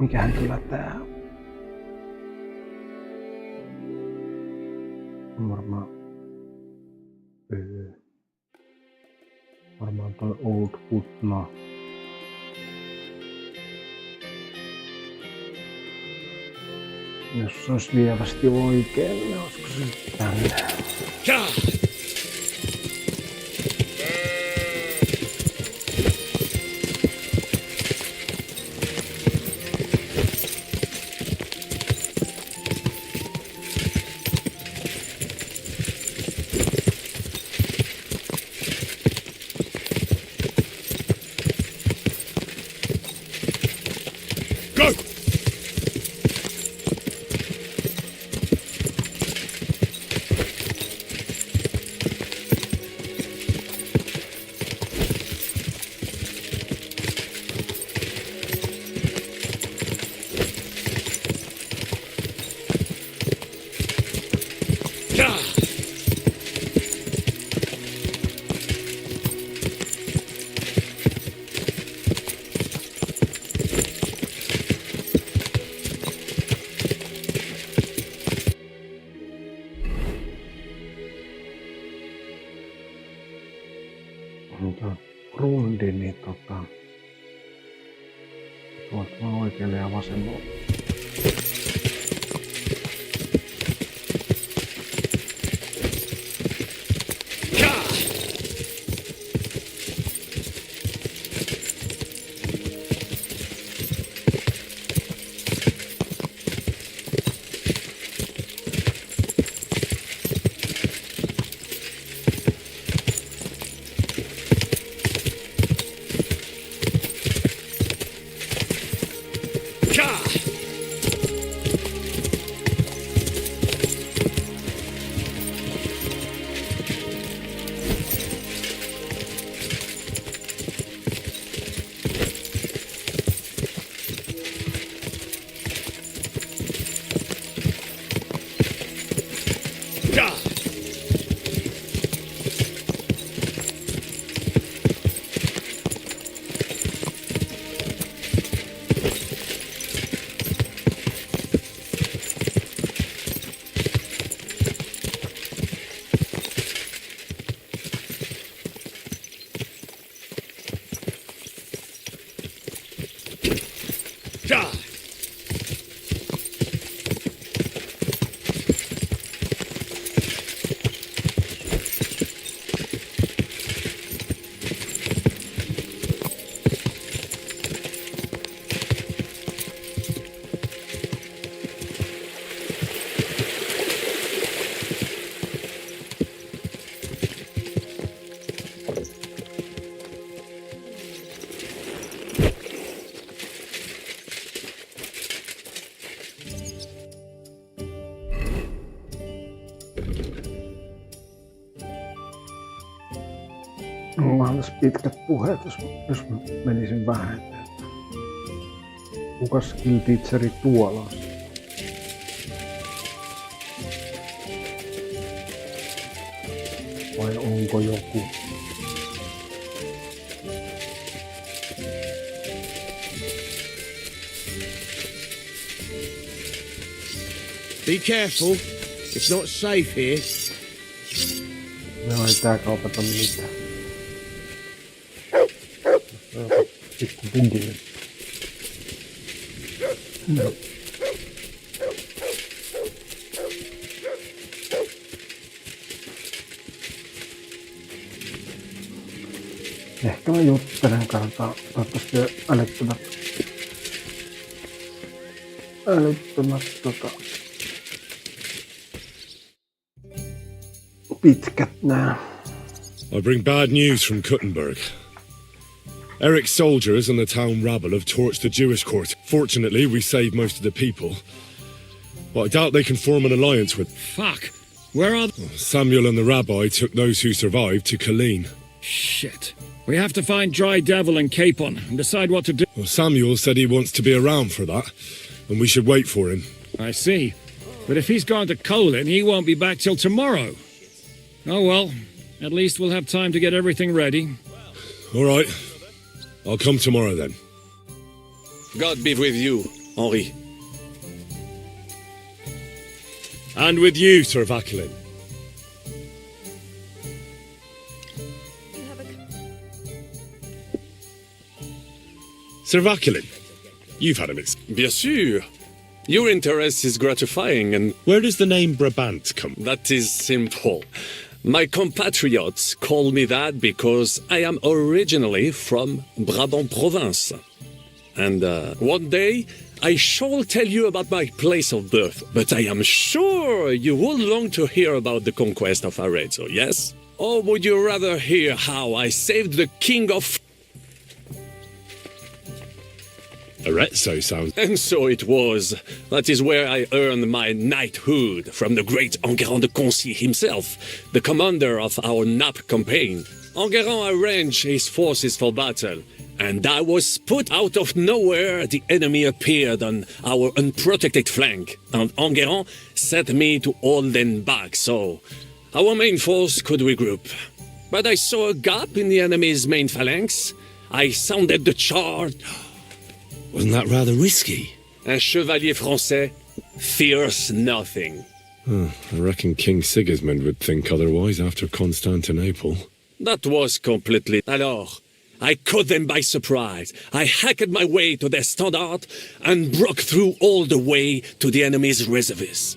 [SPEAKER 7] Mikähän kyllä tää on? Varmaan toi Old Putna. Jos se olisi lievästi oikein, niin olisiko se tänne? Rundi, niin tuolta vaan oikealle ja vasemmalle. Onkohan tässä pitkät puheet, jos mä menisin vähän eteenpäin. Kukas skill teacheri tuolla on? Vai onko joku?
[SPEAKER 15] Be careful. It's not safe here.
[SPEAKER 7] No ei tää kaupata mitään. Pikku bugi. No. Ehkä mä juttelen, katsotaan, toivottavasti älyttömät pitkät nää.
[SPEAKER 14] I bring bad news from Kuttenberg. Eric's soldiers and the town rabble have torched the Jewish court. Fortunately, we saved most of the people. But I doubt they can form an alliance with...
[SPEAKER 15] Fuck! Where are they?
[SPEAKER 14] Samuel and the rabbi took those who survived to Colleen.
[SPEAKER 15] Shit. We have to find Dry Devil and Capon and decide what to do.
[SPEAKER 14] Well, Samuel said he wants to be around for that, and we should wait for him.
[SPEAKER 15] I see. But if he's gone to Colin, he won't be back till tomorrow. Oh well, at least we'll have time to get everything ready.
[SPEAKER 14] All right. I'll come tomorrow then.
[SPEAKER 1] God be with you, Henri.
[SPEAKER 14] And with you, Sir Vachelin. Sir Vachelin, you've had a mix.
[SPEAKER 1] Bien sûr. Your interest is gratifying, and...
[SPEAKER 14] Where does the name Brabant come?
[SPEAKER 1] That is simple. My compatriots call me that because I am originally from Brabant province. And one day, I shall tell you about my place of birth, but I am sure you will long to hear about the conquest of Arezzo, yes? Or would you rather hear how I saved the king of...
[SPEAKER 14] Arezzo sounds...
[SPEAKER 1] And so it was. That is where I earned my knighthood from the great Enguerrand de Concy himself, the commander of our Naples campaign. Enguerrand arranged his forces for battle, and I was put out of nowhere. The enemy appeared on our unprotected flank, and Enguerrand set me to hold them back so our main force could regroup. But I saw a gap in the enemy's main phalanx. I sounded the charge.
[SPEAKER 14] Wasn't that rather risky?
[SPEAKER 1] Un chevalier français fears nothing.
[SPEAKER 14] I reckon King Sigismund would think otherwise after Constantinople.
[SPEAKER 1] That was completely... Alors, I caught them by surprise. I hacked my way to their standard and broke through all the way to the enemy's reservoirs.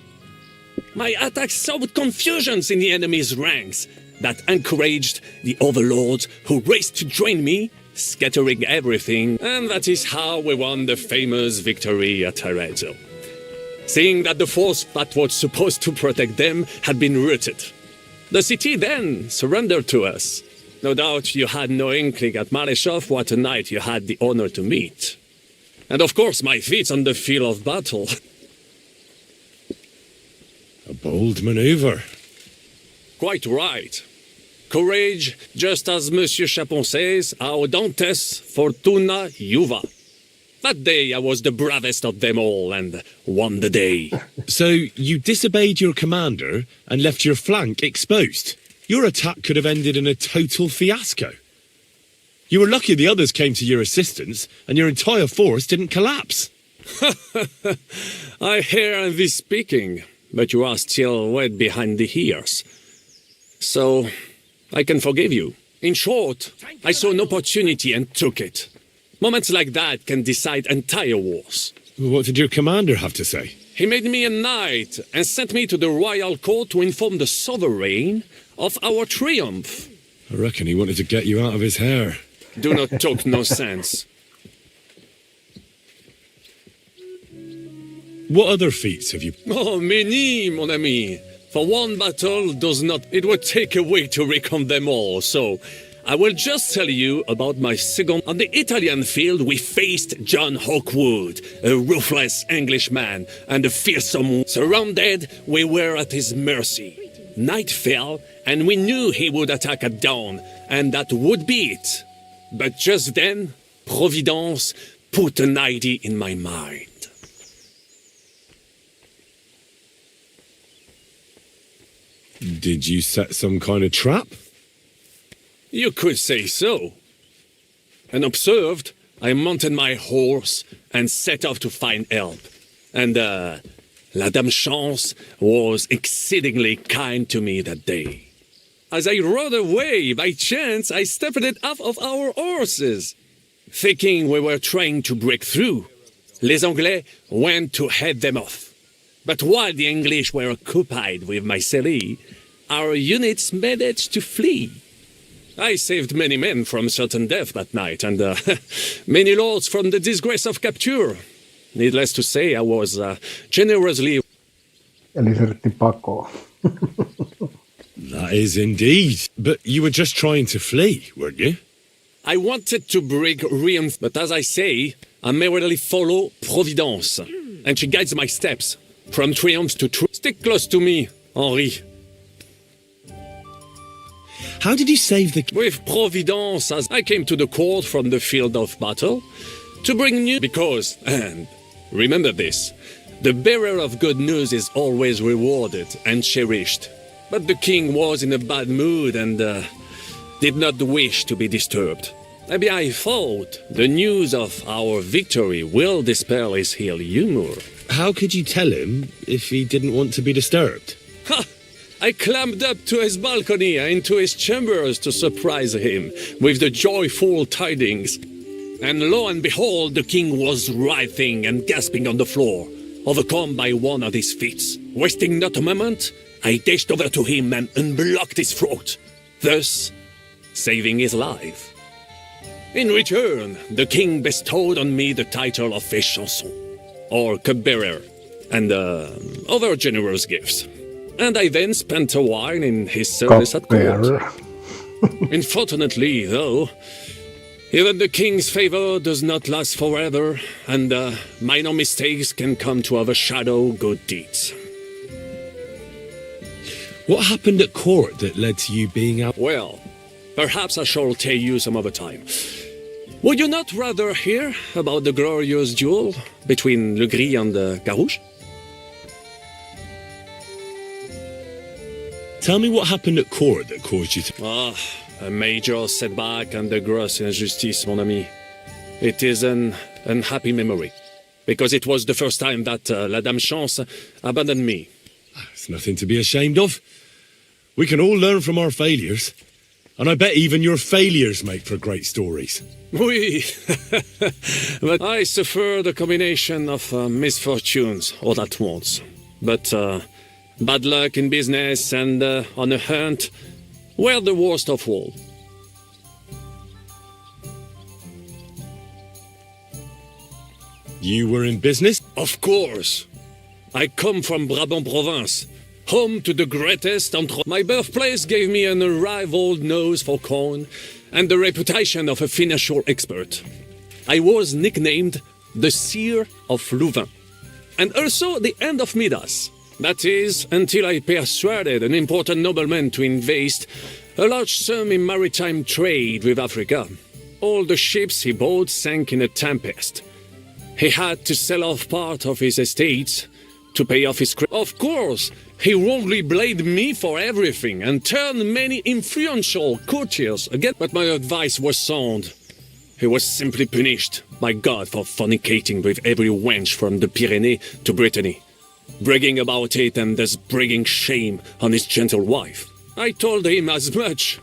[SPEAKER 1] My attack sowed confusions in the enemy's ranks that encouraged the overlords who raced to join me, scattering everything, and that is how we won the famous victory at Arezzo. Seeing that the force that was supposed to protect them had been routed. The city then surrendered to us. No doubt you had no inkling at Maleshov what a knight you had the honor to meet. And of course my feats on the field of battle.
[SPEAKER 14] A bold maneuver.
[SPEAKER 1] Quite right. Courage, just as Monsieur Chapon says, audentes fortuna juva. That day I was the bravest of them all and won the day.
[SPEAKER 14] So you disobeyed your commander and left your flank exposed? Your attack could have ended in a total fiasco. You were lucky the others came to your assistance and your entire force didn't collapse.
[SPEAKER 1] I hear thee speaking, but you are still wet behind the ears. So... I can forgive you. In short, I saw an opportunity and took it. Moments like that can decide entire wars.
[SPEAKER 14] What did your commander have to say?
[SPEAKER 1] He made me a knight and sent me to the royal court to inform the sovereign of our triumph.
[SPEAKER 14] I reckon he wanted to get you out of his hair.
[SPEAKER 1] Do not talk nonsense.
[SPEAKER 14] What other feats have you...
[SPEAKER 1] Oh, many, mon ami. For one battle does not... It would take a week to recount them all, so... I will just tell you about my second... On the Italian field, we faced John Hawkwood, a ruthless Englishman, and a fearsome... Surrounded, we were at his mercy. Night fell, and we knew he would attack at dawn, and that would be it. But just then, Providence put an idea in my mind.
[SPEAKER 14] Did you set some kind of trap?
[SPEAKER 1] You could say so. Unobserved, I mounted my horse and set off to find help. And, La Dame Chance was exceedingly kind to me that day. As I rode away, by chance, I stepped it off of our horses. Thinking we were trying to break through, Les Anglais went to head them off. But while the English were occupied with Myceli, our units managed to flee. I saved many men from certain death that night, and many lords from the disgrace of capture. Needless to say, I was generously...
[SPEAKER 7] Eli se yritti pakoon.
[SPEAKER 14] That is indeed. But you were just trying to flee, weren't you?
[SPEAKER 1] I wanted to break realms, but as I say, I merely follow Providence, and she guides my steps, from triumph to truth. Stick close to me, Henri.
[SPEAKER 14] How did you save the...
[SPEAKER 1] With Providence, as I came to the court from the field of battle, to bring news, because, and remember this, the bearer of good news is always rewarded and cherished. But the king was in a bad mood and did not wish to be disturbed. Maybe I thought the news of our victory will dispel his ill humor.
[SPEAKER 14] How could you tell him if he didn't want to be disturbed?
[SPEAKER 1] Ha! I climbed up to his balcony and into his chambers to surprise him with the joyful tidings. And lo and behold, the king was writhing and gasping on the floor, overcome by one of his fits. Wasting not a moment, I dashed over to him and unblocked his throat, thus saving his life. In return, the king bestowed on me the title of Féchanson, or cupbearer, and other generous gifts. And I then spent a while in his service at court. Unfortunately, though, even the king's favor does not last forever, and minor mistakes can come to overshadow good deeds.
[SPEAKER 14] What happened at court that led to you being out?
[SPEAKER 1] Well, perhaps I shall tell you some other time. Would you not rather hear about the glorious duel between Le Gris and Carouche?
[SPEAKER 14] Tell me what happened at court that caused you to...
[SPEAKER 1] A major setback and a gross injustice, mon ami. It is an unhappy memory, because it was the first time that La Dame Chance abandoned me.
[SPEAKER 14] It's nothing to be ashamed of. We can all learn from our failures. And I bet even your failures make for great stories.
[SPEAKER 1] Oui, but I suffered a combination of misfortunes all at once. But bad luck in business and on a hunt were the worst of all.
[SPEAKER 14] You were in business?
[SPEAKER 1] Of course. I come from Brabant province, home to the greatest entre... My birthplace gave me an unrivaled nose for corn and the reputation of a financial expert. I was nicknamed the Seer of Louvain, and also the End of Midas. That is, until I persuaded an important nobleman to invest a large sum in maritime trade with Africa. All the ships he bought sank in a tempest. He had to sell off part of his estates to pay off his credit. Of course, he wrongly blamed me for everything and turned many influential courtiers against. But my advice was sound. He was simply punished by God for fornicating with every wench from the Pyrenees to Brittany, bragging about it and thus bringing shame on his gentle wife. I told him as much,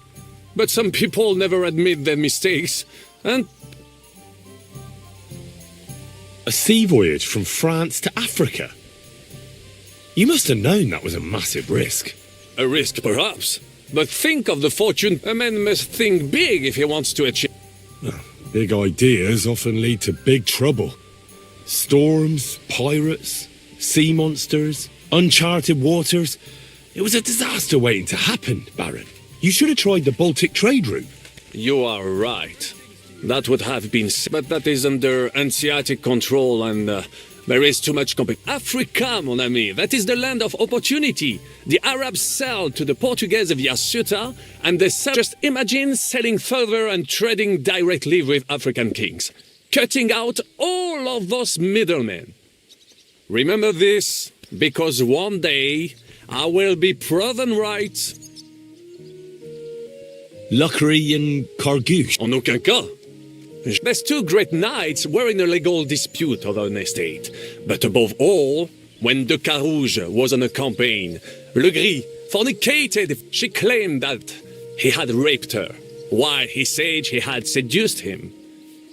[SPEAKER 1] but some people never admit their mistakes, and...
[SPEAKER 14] A sea voyage from France to Africa? You must have known that was a massive risk.
[SPEAKER 1] A risk, perhaps. But think of the fortune. A man must think big if he wants to achieve...
[SPEAKER 14] Big ideas often lead to big trouble. Storms, pirates, sea monsters, uncharted waters. It was a disaster waiting to happen, Baron. You should have tried the Baltic trade route.
[SPEAKER 1] You are right. That would have been... But that is under Hanseatic control, and There is too much competition. Africa, mon ami, that is the land of opportunity. The Arabs sell to the Portuguese via Ceuta, and they sell. Just imagine selling further and trading directly with African kings, cutting out all of those middlemen. Remember this, because one day I will be proven right.
[SPEAKER 14] Luckery and Cargouche.
[SPEAKER 1] En aucun cas. These two great knights were in a legal dispute over an estate. But above all, when de Carouge was on a campaign, Legris fornicated. She claimed that he had raped her, while he said he had seduced him.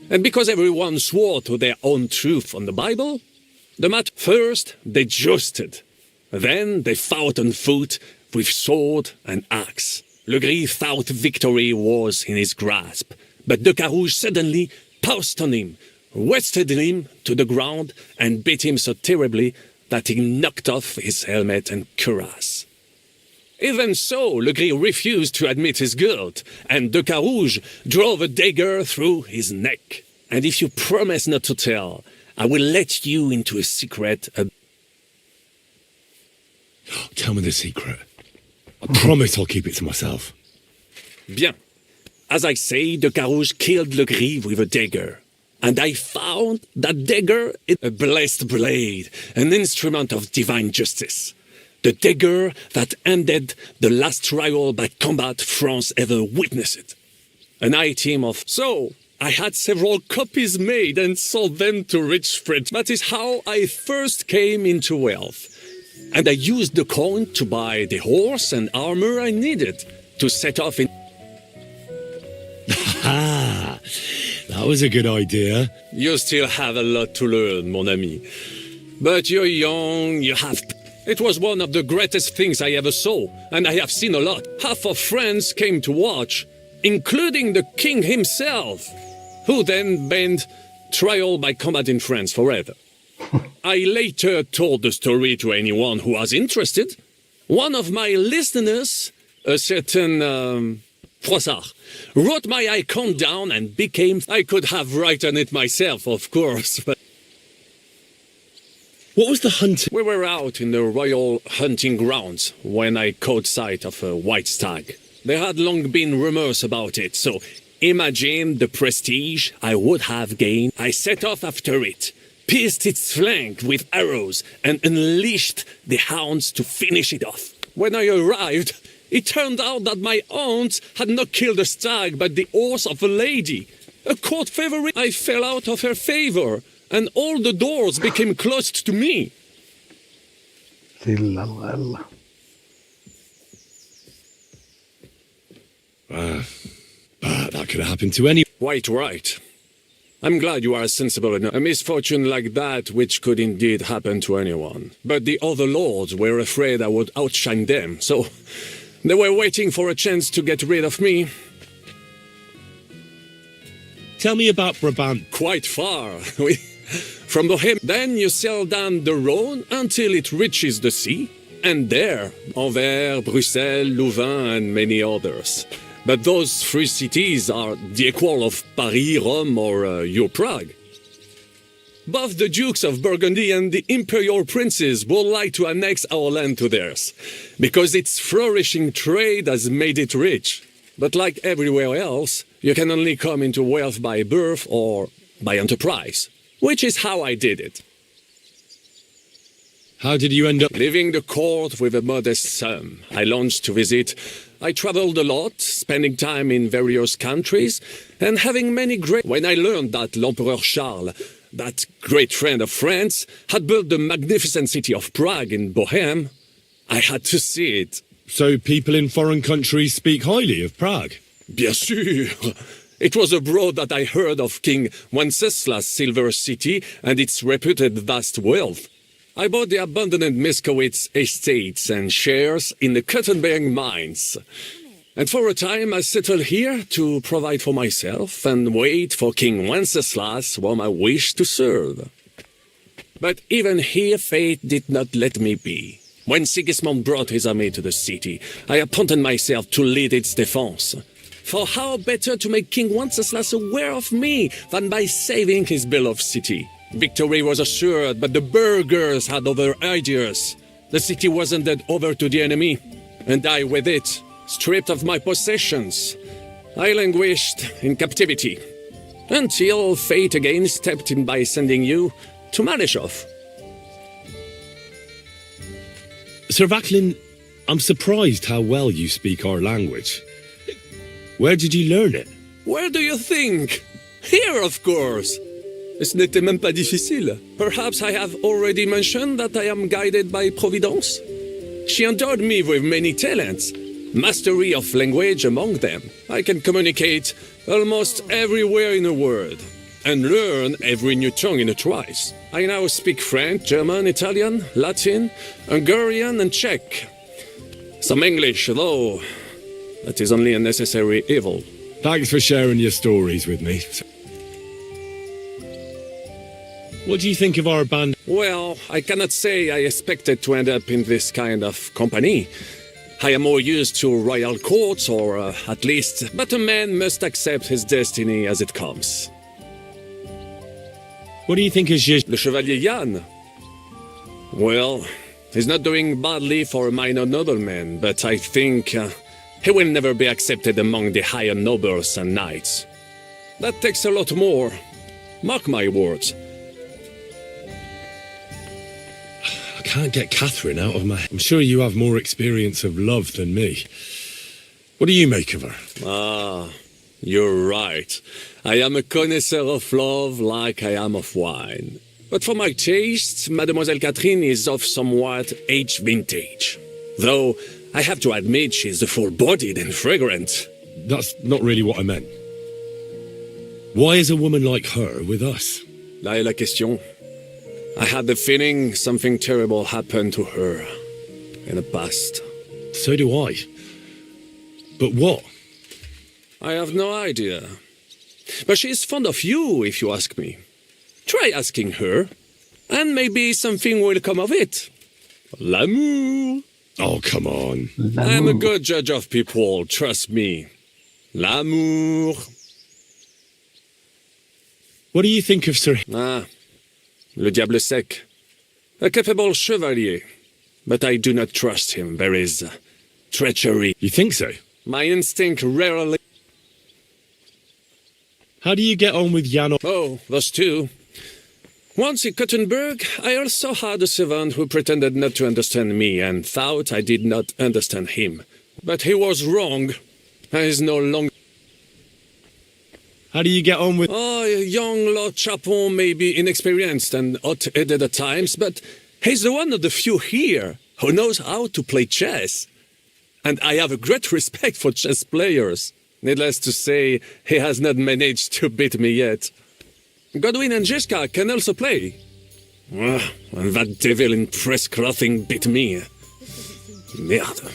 [SPEAKER 1] And because everyone swore to their own truth on the Bible, the matter first they jousted. Then they fought on foot with sword and axe. Legris thought victory was in his grasp, but de Carouge suddenly pounced on him, wrested him to the ground, and beat him so terribly that he knocked off his helmet and cuirass. Even so, Legris refused to admit his guilt, and de Carouge drove a dagger through his neck. And if you promise not to tell, I will let you into a secret.
[SPEAKER 14] Tell me the secret. I promise I'll keep it to myself.
[SPEAKER 1] Bien. As I say, de Carouge killed Legris with a dagger. And I found that dagger is a blessed blade, an instrument of divine justice. The dagger that ended the last trial by combat France ever witnessed. An item of... So, I had several copies made and sold them to rich French. That is how I first came into wealth. And I used the coin to buy the horse and armor I needed to set off in...
[SPEAKER 14] Ah, that was a good idea.
[SPEAKER 1] You still have a lot to learn, mon ami. But you're young, you have... It was one of the greatest things I ever saw, and I have seen a lot. Half of France came to watch, including the king himself, who then banned trial by combat in France forever. I later told the story to anyone who was interested. One of my listeners, a certain Froissart, wrote my icon down and became... I could have written it myself, of course, but...
[SPEAKER 14] What was the hunting?
[SPEAKER 1] We were out in the royal hunting grounds when I caught sight of a white stag. There had long been rumors about it, so imagine the prestige I would have gained. I set off after it, pierced its flank with arrows, and unleashed the hounds to finish it off. When I arrived, it turned out that my aunt had not killed a stag, but the horse of a lady, a court favorite. I fell out of her favor, and all the doors became closed to me.
[SPEAKER 7] Sillä lailla.
[SPEAKER 14] That could have happened to any...
[SPEAKER 1] Quite right. I'm glad you are sensible enough. A misfortune like that which could indeed happen to anyone. But the other lords were afraid I would outshine them, so they were waiting for a chance to get rid of me.
[SPEAKER 14] Tell me about Brabant.
[SPEAKER 1] Quite far. From Bohème, then you sail down the Rhône until it reaches the sea, and there, Anvers, Bruxelles, Louvain, and many others. But those three cities are the equal of Paris, Rome, or your Prague. Both the Dukes of Burgundy and the Imperial Princes would like to annex our land to theirs, because its flourishing trade has made it rich. But like everywhere else, you can only come into wealth by birth or by enterprise. Which is how I did it.
[SPEAKER 14] How did you end up?
[SPEAKER 1] Leaving the court with a modest sum. I launched to visit. I traveled a lot, spending time in various countries, and having many great... When I learned that l'Empereur Charles, that great friend of France, had built the magnificent city of Prague in Bohème, I had to see it.
[SPEAKER 14] So people in foreign countries speak highly of Prague?
[SPEAKER 1] Bien sûr. It was abroad that I heard of King Wenceslas' silver city and its reputed vast wealth. I bought the abandoned Miskowitz estates and shares in the Kuttenberg mines. And for a time I settled here to provide for myself and wait for King Wenceslas, whom I wished to serve. But even here fate did not let me be. When Sigismund brought his army to the city, I appointed myself to lead its defense. For how better to make King Wenceslas aware of me than by saving his beloved city? Victory was assured, but the burghers had other ideas. The city was handed over to the enemy, and I with it, stripped of my possessions. I languished in captivity, until fate again stepped in by sending you to Malishov.
[SPEAKER 14] Sir Vaclin, I'm surprised how well you speak our language. Where did you learn it?
[SPEAKER 1] Where do you think? Here, of course. Ce n'était même pas difficile. Perhaps I have already mentioned that I am guided by Providence. She endowed me with many talents, mastery of language among them. I can communicate almost everywhere in the world, and learn every new tongue in a trice. I now speak French, German, Italian, Latin, Hungarian, and Czech. Some English, though that is only a necessary evil.
[SPEAKER 14] Thanks for sharing your stories with me. What do you think of our band?
[SPEAKER 1] Well, I cannot say I expected to end up in this kind of company. I am more used to royal courts, or at least, but a man must accept his destiny as it comes.
[SPEAKER 14] What do you think is
[SPEAKER 1] Le Chevalier Jan? Well, he's not doing badly for a minor nobleman, but I think he will never be accepted among the higher nobles and knights. That takes a lot more. Mark my words.
[SPEAKER 14] I can't get Catherine out of my... I'm sure you have more experience of love than me. What do you make of her?
[SPEAKER 1] Ah, you're right. I am a connoisseur of love like I am of wine. But for my taste, Mademoiselle Catherine is of somewhat aged vintage. Though, I have to admit she's full-bodied and fragrant.
[SPEAKER 14] That's not really what I meant. Why is a woman like her with us?
[SPEAKER 1] Là est la question. I had the feeling something terrible happened to her in the past.
[SPEAKER 14] So do I. But what?
[SPEAKER 1] I have no idea. But she's fond of you, if you ask me. Try asking her, and maybe something will come of it. L'amour.
[SPEAKER 14] Oh, come on.
[SPEAKER 1] I'm a good judge of people, trust me. L'amour.
[SPEAKER 14] What do you think of Sir...
[SPEAKER 1] Ah, le diable sec. A capable chevalier. But I do not trust him. There is treachery.
[SPEAKER 14] You think so?
[SPEAKER 1] My instinct rarely...
[SPEAKER 14] How do you get on with Jan?
[SPEAKER 1] Oh, those two. Once in Kuttenberg, I also had a servant who pretended not to understand me and thought I did not understand him. But he was wrong. I is no longer...
[SPEAKER 14] How do you get on with...
[SPEAKER 1] Oh, young Lord Chapon may be inexperienced and hot-headed at times, but he's the one of the few here who knows how to play chess. And I have a great respect for chess players. Needless to say, he has not managed to beat me yet. Godwin and Jeska can also play. And that devil in press clothing beat me. Merde.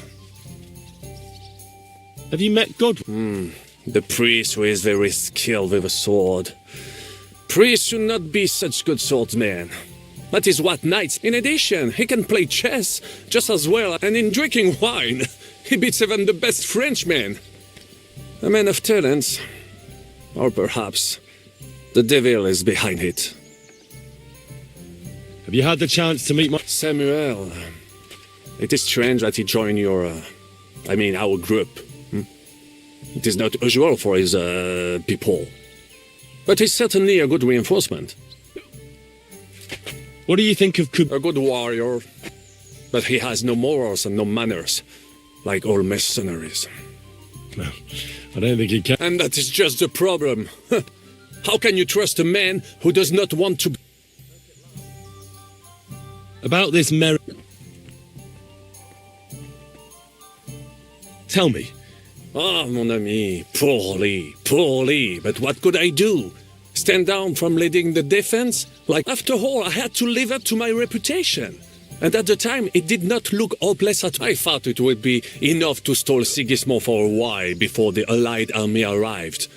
[SPEAKER 14] Have you met Godwin?
[SPEAKER 1] The priest who is very skilled with a sword. Priests should not be such good swordsmen. That is what knights. In addition, he can play chess just as well, and in drinking wine, he beats even the best Frenchmen. A man of talents. Or perhaps the devil is behind it.
[SPEAKER 14] Have you had the chance to meet my...
[SPEAKER 1] Samuel. It is strange that he joined your... our group. It is not usual for his people. But he's certainly a good reinforcement.
[SPEAKER 14] What do you think of
[SPEAKER 1] A good warrior. But he has no morals and no manners. Like all mercenaries.
[SPEAKER 14] No, I don't think he can.
[SPEAKER 1] And that is just the problem. How can you trust a man who does not want to...
[SPEAKER 14] About this Tell me.
[SPEAKER 1] Ah, mon ami, poorly. But what could I do? Stand down from leading the defense? After all, I had to live up to my reputation. And at the time, it did not look hopeless at all. I thought it would be enough to stall Sigismund for a while before the Allied army arrived.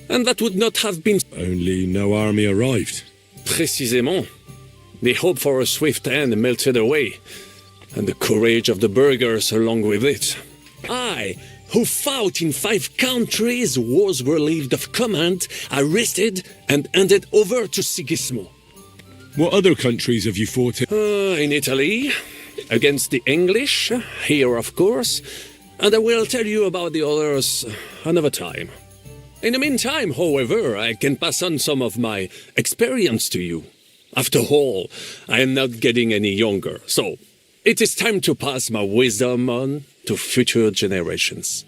[SPEAKER 1] And that would not have been...
[SPEAKER 14] Only no army arrived.
[SPEAKER 1] Précisément. The hope for a swift end melted away. And the courage of the burghers along with it. I, who fought in 5 countries, was relieved of command, arrested, and handed over to Sigismund.
[SPEAKER 14] What other countries have you fought in?
[SPEAKER 1] In Italy, against the English, here of course, and I will tell you about the others another time. In the meantime, however, I can pass on some of my experience to you. After all, I am not getting any younger, so it is time to pass my wisdom on to future generations.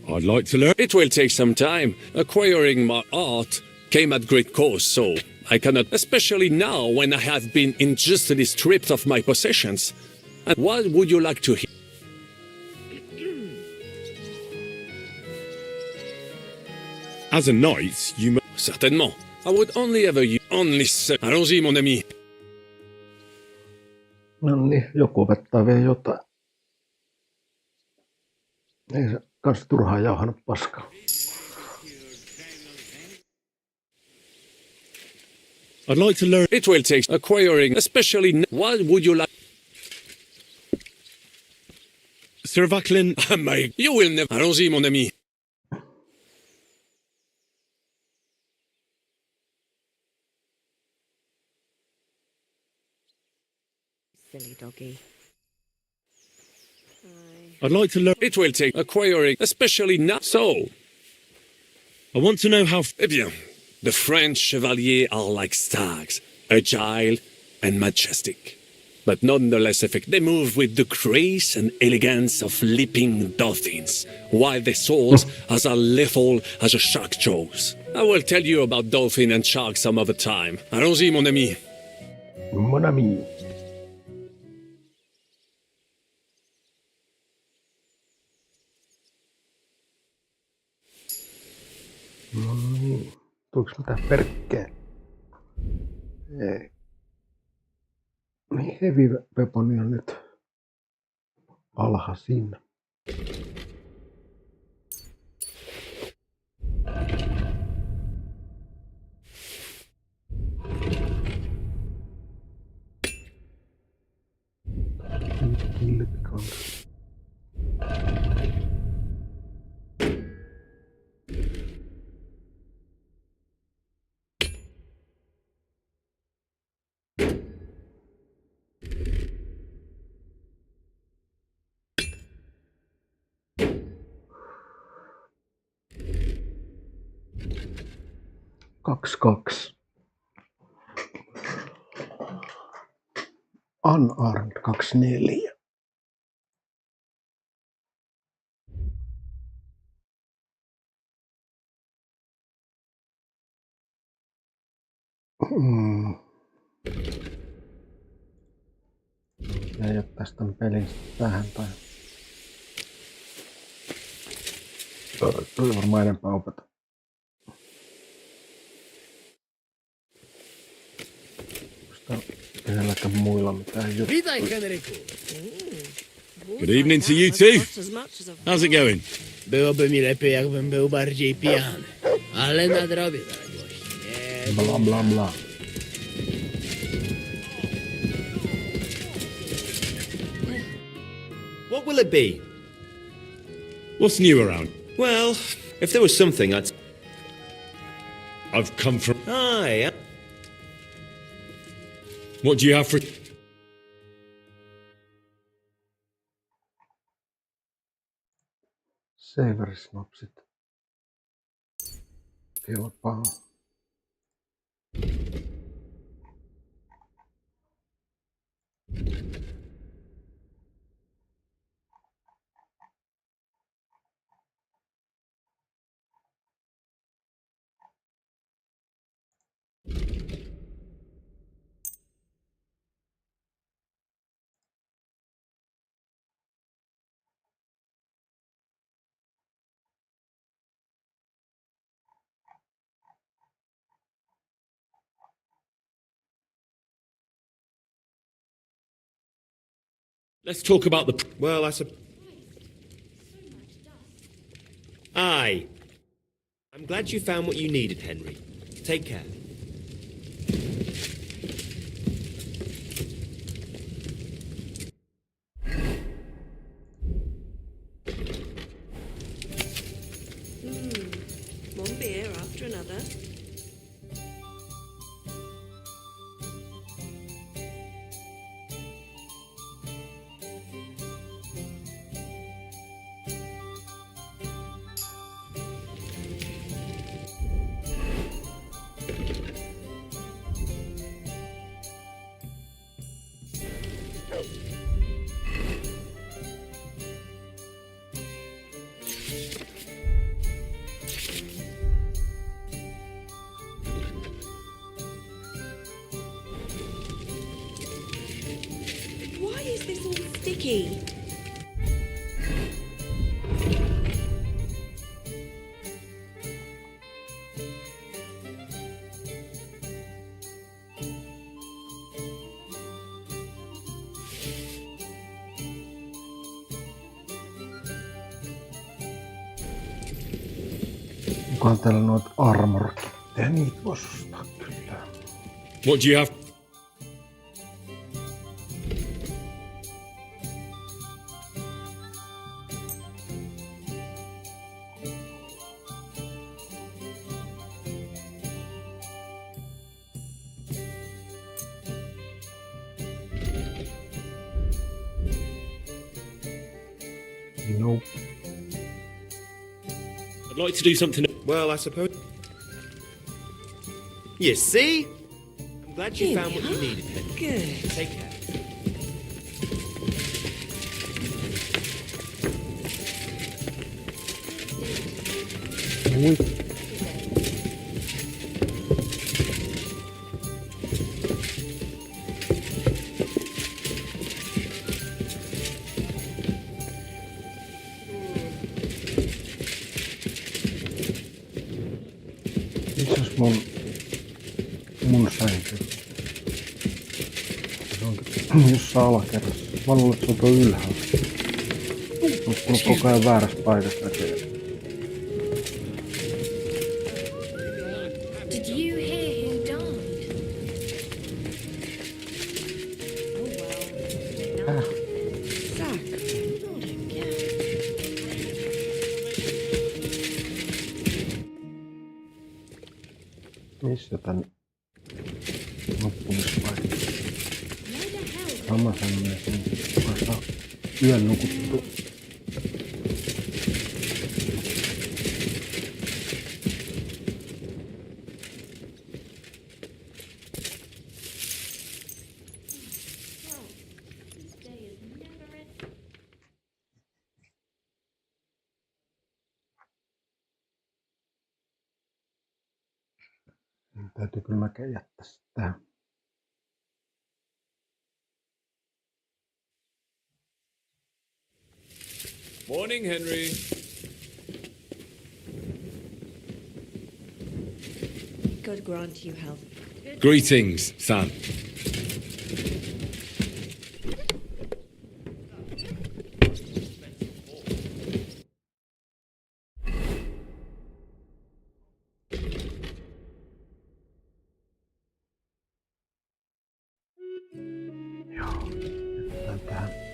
[SPEAKER 14] I'd like to learn.
[SPEAKER 1] It will take some time. Acquiring my art came at great cost, so I cannot, especially now when I have been unjustly stripped of my possessions. And what would you like to hear?
[SPEAKER 14] As a knight, you
[SPEAKER 1] Certainement. I would only ever use only so. Allons-y, mon ami.
[SPEAKER 7] No niin, joku opettaa vielä jotain. Ei se kans turhaan jauhanut paskaa.
[SPEAKER 14] I'd like to learn.
[SPEAKER 1] It will take acquiring, especially what would you like?
[SPEAKER 14] Sir Vaclin.
[SPEAKER 1] You will never. Allons-y, mon ami.
[SPEAKER 20] Silly doggy.
[SPEAKER 14] I'd like to learn.
[SPEAKER 1] It will take acquiring, especially now. So,
[SPEAKER 14] I want to know how.
[SPEAKER 1] Eh bien, the French chevaliers are like stags, agile and majestic, but nonetheless effective. They move with the grace and elegance of leaping dolphins, while their swords are as lethal as a shark's jaws. I will tell you about dolphin and shark some other time. Allons-y, mon ami.
[SPEAKER 7] Mon ami. No niin. Tuliko mitään perkkeä? Ei. Niin heavy weaponi on nyt alhaisin. Kaksi. Unarmed 24. Ja jättäis tän pelin tähän tai... Tuli varmaan enempää opeta. Kenelläkään muilla mitään juttuja.
[SPEAKER 14] Good evening to you too. How's it going?
[SPEAKER 21] Byłoby mi lepiej, jakbym był bardziej pijany. Ale nadrobię zaległości.
[SPEAKER 7] Bla bla bla.
[SPEAKER 9] What will it be?
[SPEAKER 14] What's new around?
[SPEAKER 9] Well, if there was something,
[SPEAKER 14] I've come from...
[SPEAKER 9] Aye.
[SPEAKER 14] What do you have for...
[SPEAKER 7] Savory-snopsit. Kelpaa.
[SPEAKER 14] Let's talk about the...
[SPEAKER 9] Well, Aye. I'm glad you found what you needed, Henry. Take care.
[SPEAKER 20] One beer after another.
[SPEAKER 18] key.
[SPEAKER 7] Onkohan täällä noita armor-kittejä? Niitä vois ostaa kyllä.
[SPEAKER 14] What do you have?
[SPEAKER 7] Nope.
[SPEAKER 9] I'd like to do something. Well, I suppose. You see? I'm glad you
[SPEAKER 20] Here
[SPEAKER 9] found
[SPEAKER 20] we
[SPEAKER 9] what you
[SPEAKER 20] are.
[SPEAKER 9] needed, Henry.
[SPEAKER 20] Good.
[SPEAKER 9] Take care.
[SPEAKER 7] Missäs mun sänky? Se onkin jossain alakerrassa. Mä luulen, että se on tuo ylhäällä. Mut kun on koko ajan väärässä paikassa näkee.
[SPEAKER 18] Did you hear who died? Oh well.
[SPEAKER 20] Zack.
[SPEAKER 18] Not again.
[SPEAKER 7] Missä tän nukkumispaikka? Sama semmonen sen kanssa yön nukuttu. Täytyy kyllä mäkin jättää sitä tähän.
[SPEAKER 15] Morning, Henry.
[SPEAKER 20] God grant you health.
[SPEAKER 14] Greetings, Sam.
[SPEAKER 7] Joo, jätetään tähän.